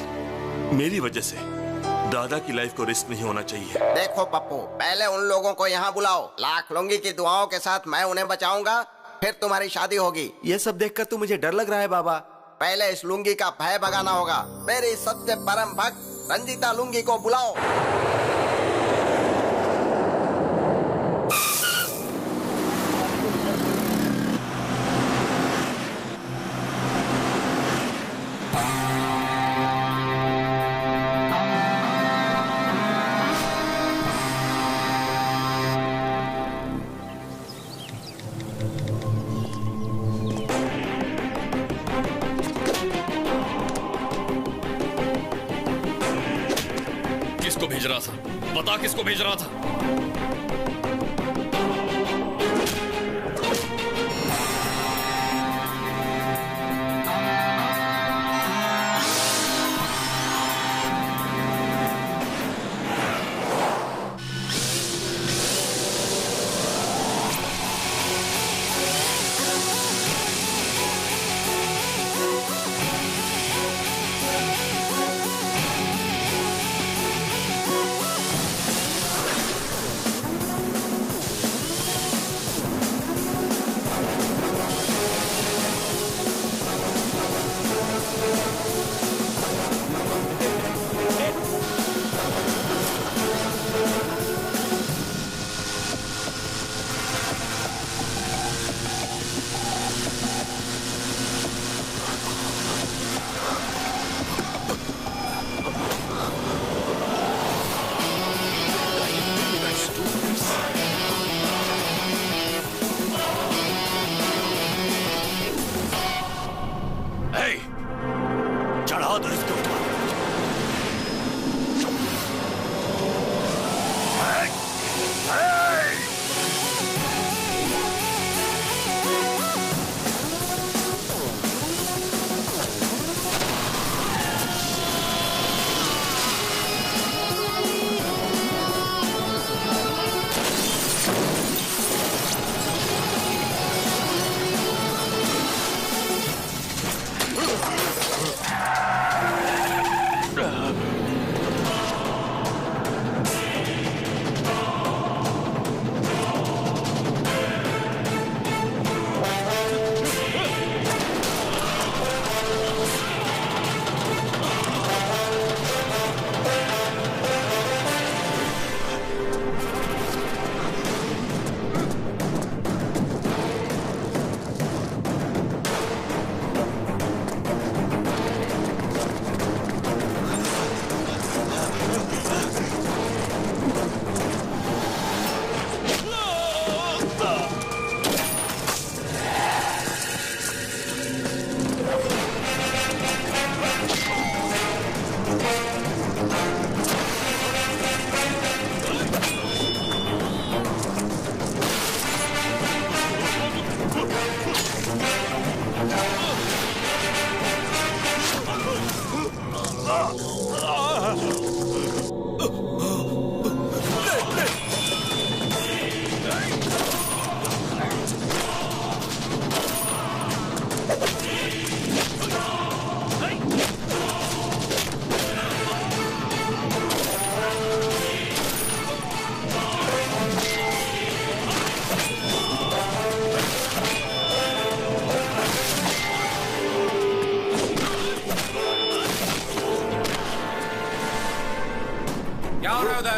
मेरी वजह से दादा की लाइफ को रिस्क नहीं होना चाहिए। देखो पप्पू, पहले उन लोगों को यहाँ बुलाओ। लाख लुंगी की दुआओं के साथ मैं उन्हें बचाऊंगा, फिर तुम्हारी शादी होगी। ये सब देखकर तो मुझे डर लग रहा है बाबा। पहले इस लुंगी का भय भगाना होगा। मेरी सबसे परम भक्त रंजीता लुंगी को बुलाओ। किसको भेज रहा था? बता किसको भेज रहा था?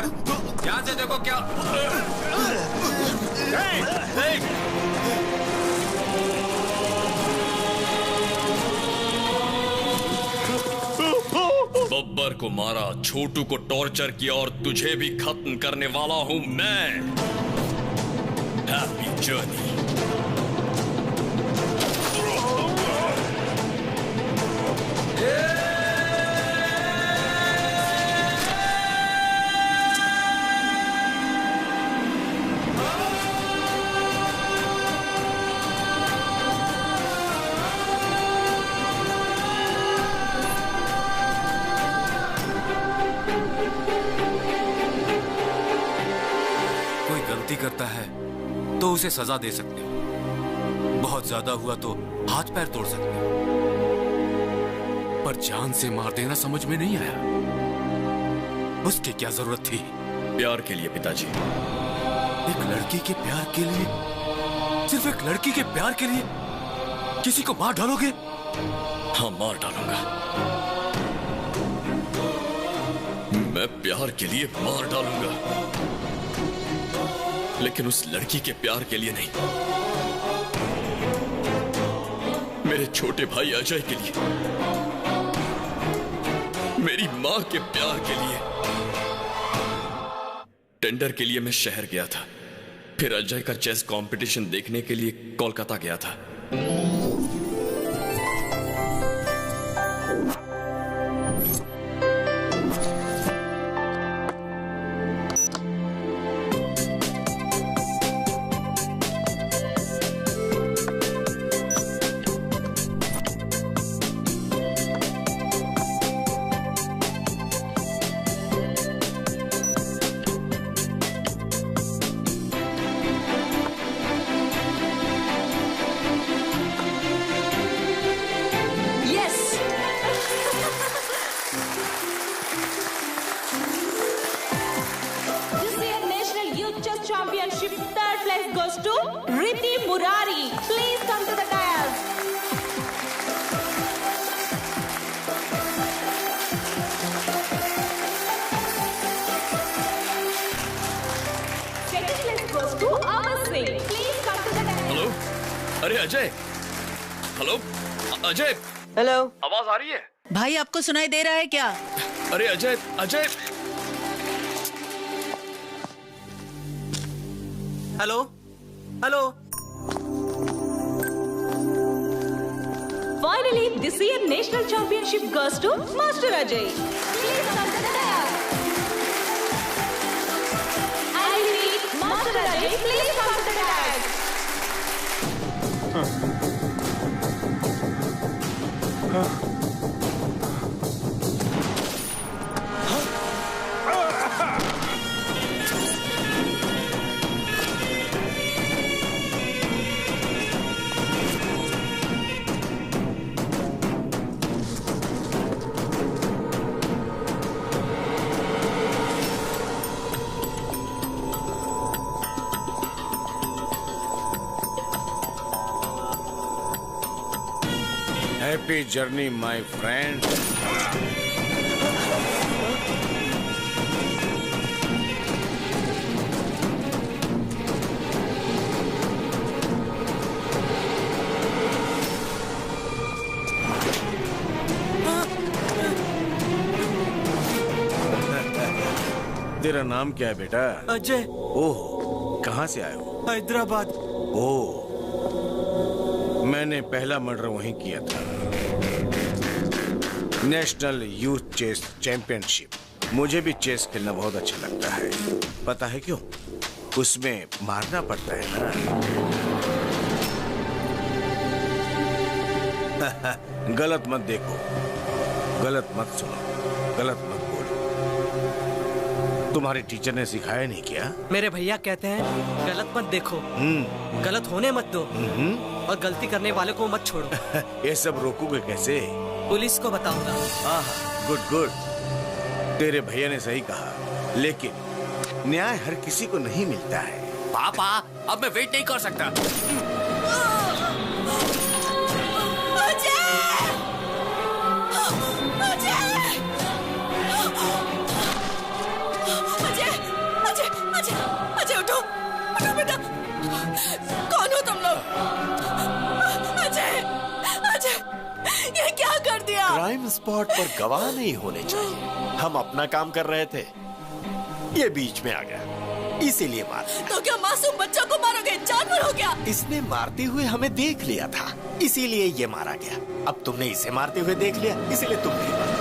सर, ध्यान से देखो क्या। बब्बर को मारा, छोटू को टॉर्चर किया और तुझे भी खत्म करने वाला हूं मैं। Happy journey. करता है तो उसे सजा दे सकते हो, बहुत ज्यादा हुआ तो हाथ पैर तोड़ सकते हो, पर जान से मार देना समझ में नहीं आया। उसकी क्या जरूरत थी? प्यार के लिए पिताजी। एक लड़की के प्यार के लिए, सिर्फ एक लड़की के प्यार के लिए किसी को मार डालोगे? हाँ, मार डालूंगा। मैं प्यार के लिए मार डालूंगा, लेकिन उस लड़की के प्यार के लिए नहीं, मेरे छोटे भाई अजय के लिए, मेरी मां के प्यार के लिए। टेंडर के लिए मैं शहर गया था, फिर अजय का चेस कंपटीशन देखने के लिए कोलकाता गया था। अरे अजय, हेलो अजय, हेलो, आवाज आ रही है? भाई आपको सुनाई दे रहा है क्या? अरे Ajay, Ajay, hello, hello. Finally, this year national championship goes to Master Ajay. Please come to the dais. I repeat, Master Ajay, please come to the dais. Happy journey my friend. तेरा नाम क्या है बेटा? अजय। ओह, कहाँ से आए हो? हैदराबाद। ओह, मैंने पहला मर्डर वहीं किया था। National youth chess championship. मुझे भी चेस खेलना बहुत अच्छा लगता है। पता है क्यों? उसमें मारना पड़ता है ना। गलत मत देखो, गलत मत सुनो, गलत मत बोलो। तुम्हारे टीचर ने सिखाया नहीं क्या? मेरे भैया कहते हैं गलत मत देखो, गलत होने मत दो, और गलती करने वाले को मत छोड़ो। ये सब रोकोगे कैसे? पुलिस को बताऊंगा। गुड गुड, तेरे भैया ने सही कहा, लेकिन न्याय हर किसी को नहीं मिलता है। पापा, अब मैं वेट नहीं कर सकता। अजय अजय उठो उठो बेटा, कौन हो तुम लोग? अजय अजय ये क्या कर दिया? क्राइम स्पॉट पर गवाह नहीं होने चाहिए। हम अपना काम कर रहे थे, ये बीच में आ गया, इसीलिए मार। तो क्या मासूम बच्चों को मारोगे? जानवर हो क्या? इसने मारते हुए हमें देख लिया था, इसीलिए ये मारा गया। अब तुमने इसे मारते हुए देख लिया, इसीलिए तुम भी मारा।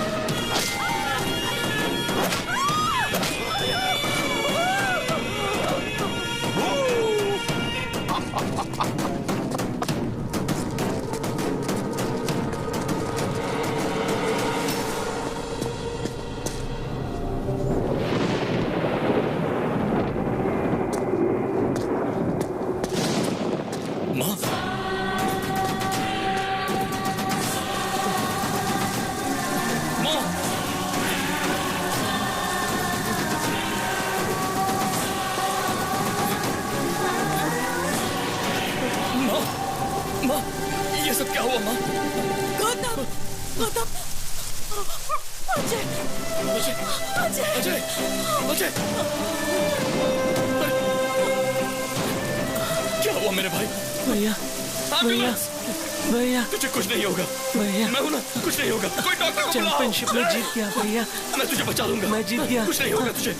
तुझे कुछ नहीं होगा भैया, मैं हूं ना, कुछ नहीं होगा। कोई डॉक्टर को बुलाओ। चैंपियनशिप में जीत गया भैया, मैं तुझे बचा लूंगा। मैं जीत गया, कुछ नहीं होगा तुझे।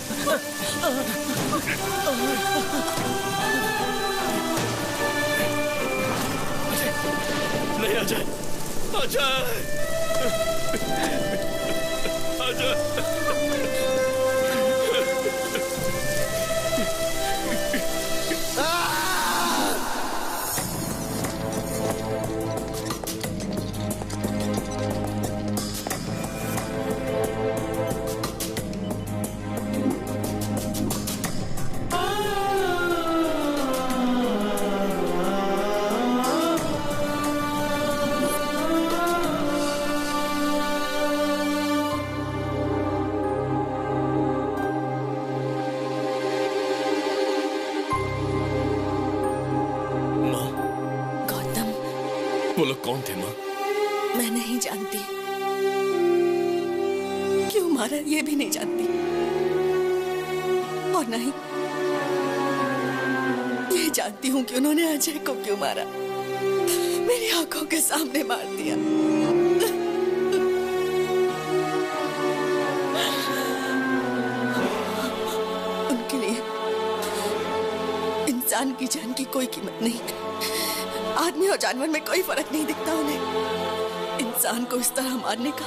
नहीं अजय, अजय, अजय। वो लोग कौन थे माँ? मैं नहीं जानती, क्यों मारा ये भी नहीं जानती, और नहीं ये जानती हूँ कि उन्होंने अजय को क्यों मारा। मेरी आंखों के सामने मार दिया। उनके लिए इंसान की जान की कोई कीमत नहीं। आदमी और जानवर में कोई फर्क नहीं दिखता उन्हें। इंसान को इस तरह मारने का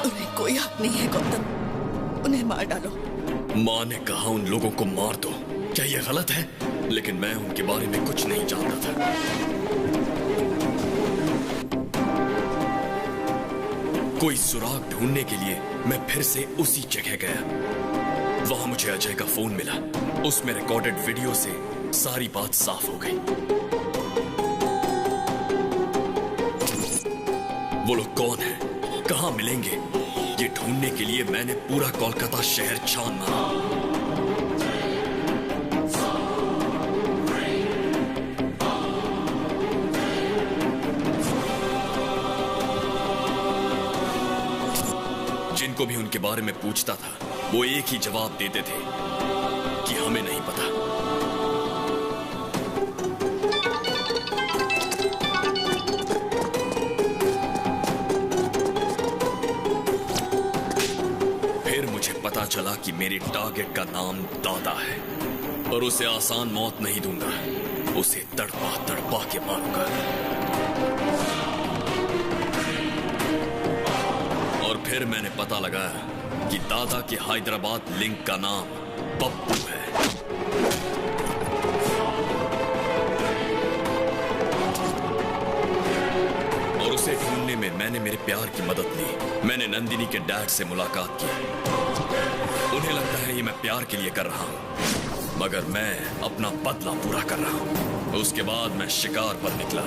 उन्हें कोई हक नहीं है गौतम, उन्हें मार डालो। माँ ने कहा उन लोगों को मार दो, क्या ये गलत है? लेकिन मैं उनके बारे में कुछ नहीं जानता था। कोई सुराग ढूंढने के लिए मैं फिर से उसी जगह गया। वहां मुझे अजय का फोन मिला। उसमें रिकॉर्डेड वीडियो से सारी बात साफ हो गई। वो लोग कौन हैं? कहां मिलेंगे? ये ढूंढने के लिए मैंने पूरा कोलकाता शहर छान मारा। जिनको भी उनके बारे में पूछता था, वो एक ही जवाब देते थे कि हमें नहीं पता। पता चला कि मेरे टारगेट का नाम दादा है, और उसे आसान मौत नहीं दूंगा, उसे तड़पा तड़पा के मारूंगा। और फिर मैंने पता लगाया कि दादा के हैदराबाद लिंक का नाम पप्पू है। और उसे ढूंढने में मैंने मेरे प्यार की मदद ली। मैंने नंदिनी के डैड से मुलाकात की। उन्हें लगता है ये मैं प्यार के लिए कर रहा हूं, मगर मैं अपना बदला पूरा कर रहा हूं। उसके बाद मैं शिकार पर निकला।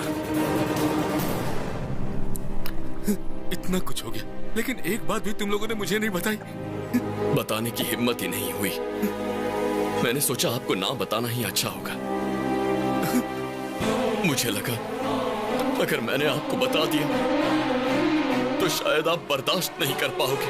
इतना कुछ हो गया, लेकिन एक बात भी तुम लोगों ने मुझे नहीं बताई। बताने की हिम्मत ही नहीं हुई। मैंने सोचा आपको ना बताना ही अच्छा होगा। मुझे लगा अगर मैंने आपको बता दिया तो शायद आप बर्दाश्त नहीं कर पाओगे।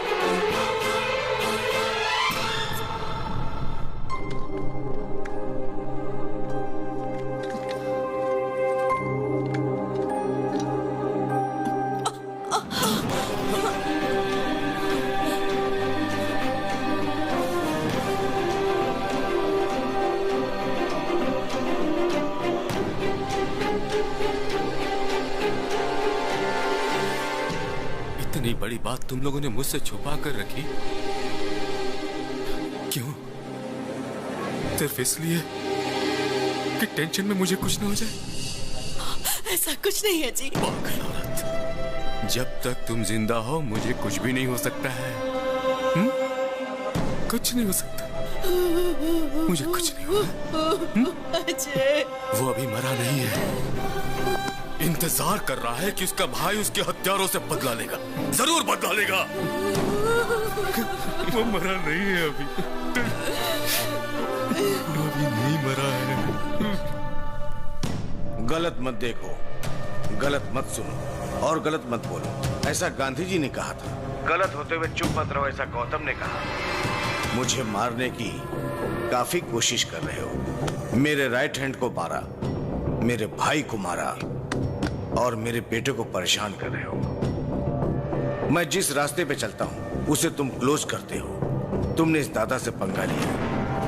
बड़ी बात तुम लोगों ने मुझसे छुपा कर रखी। क्यों? सिर्फ इसलिए कि टेंशन में मुझे कुछ न हो जाए? ऐसा कुछ नहीं है जी। पागल औरत, जब तक तुम जिंदा हो मुझे कुछ भी नहीं हो सकता है। कुछ नहीं हो सकता, मुझे कुछ नहीं होगा। अजय, वो अभी मरा नहीं है, इंतजार कर रहा है कि उसका भाई उसके हत्यारों से बदला लेगा। जरूर बदला लेगा। वो मरा नहीं है अभी, वो अभी नहीं मरा है। गलत मत देखो, गलत मत सुनो और गलत मत बोलो, ऐसा गांधी जी ने कहा था। गलत होते हुए चुप मत रहो, ऐसा गौतम ने कहा। मुझे मारने की काफी कोशिश कर रहे हो। मेरे राइट हैंड को मारा, मेरे भाई को मारा और मेरे बेटे को परेशान कर रहे हो। मैं जिस रास्ते पे चलता हूँ उसे तुम क्लोज करते हो। तुमने इस दादा से पंगा लिया।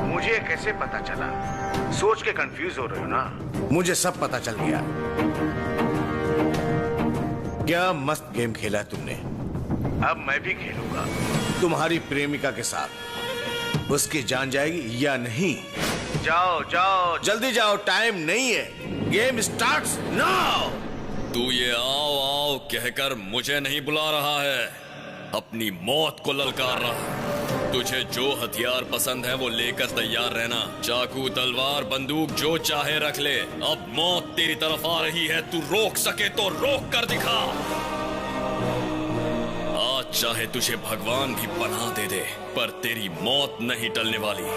मुझे कैसे पता चला? सोच के कंफ्यूज हो रहे हो ना? मुझे सब पता चल गया। क्या मस्त गेम खेला है तुमने। अब मैं भी खेलूंगा तुम्हारी प्रेमिका के साथ। उसकी जान जाएगी या नहीं? जाओ जाओ, जल्दी जाओ, टाइम नहीं है। Game starts now. तू ये आओ आओ कहकर मुझे नहीं बुला रहा है, अपनी मौत को ललकार रहा है। तुझे जो हथियार पसंद है वो लेकर तैयार रहना। चाकू, तलवार, बंदूक जो चाहे रख ले। अब मौत तेरी तरफ आ रही है, तू रोक सके तो रोक कर दिखा। आज चाहे तुझे भगवान भी पनाह दे दे, पर तेरी मौत नहीं टलने वाली।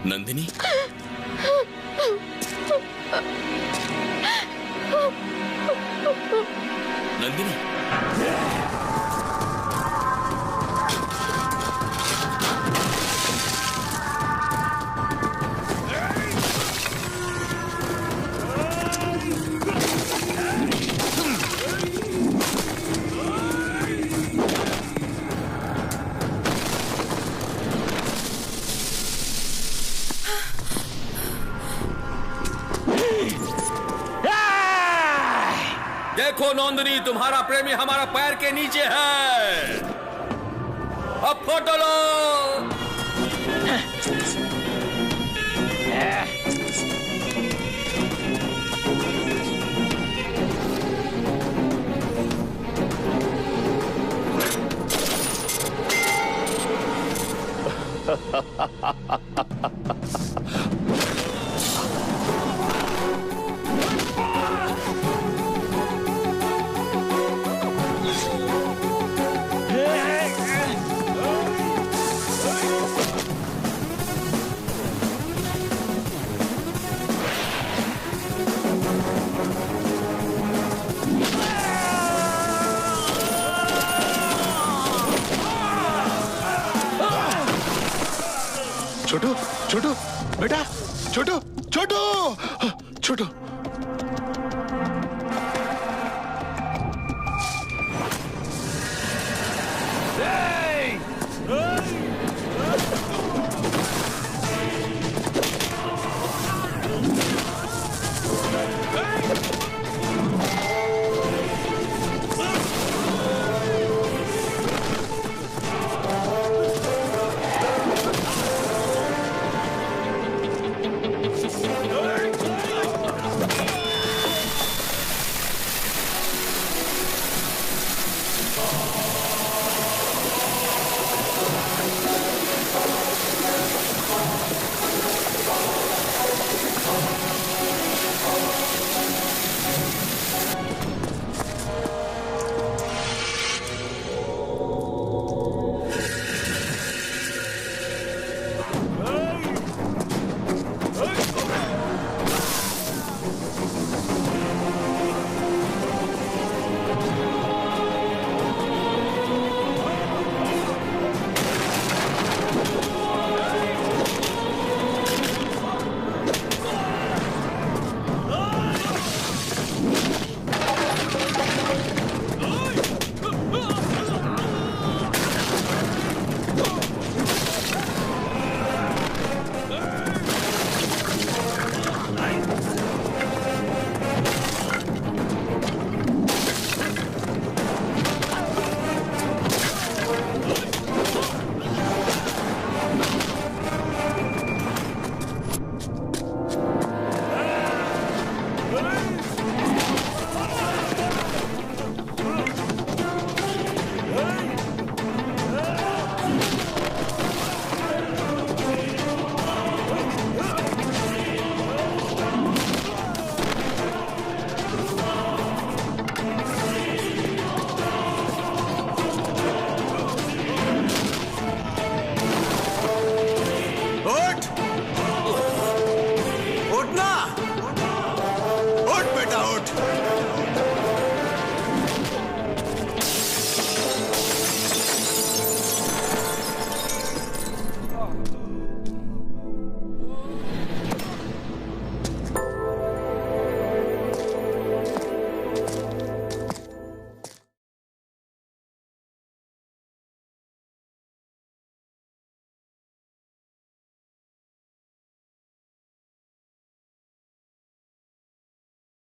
नंदिनी, नंदिनी, देखो नंदिनी, तुम्हारा प्रेमी हमारा पैर के नीचे है। अब फोटो लो। छोटू, छोटू, बेटा, छोटू, छोटू, छोटू।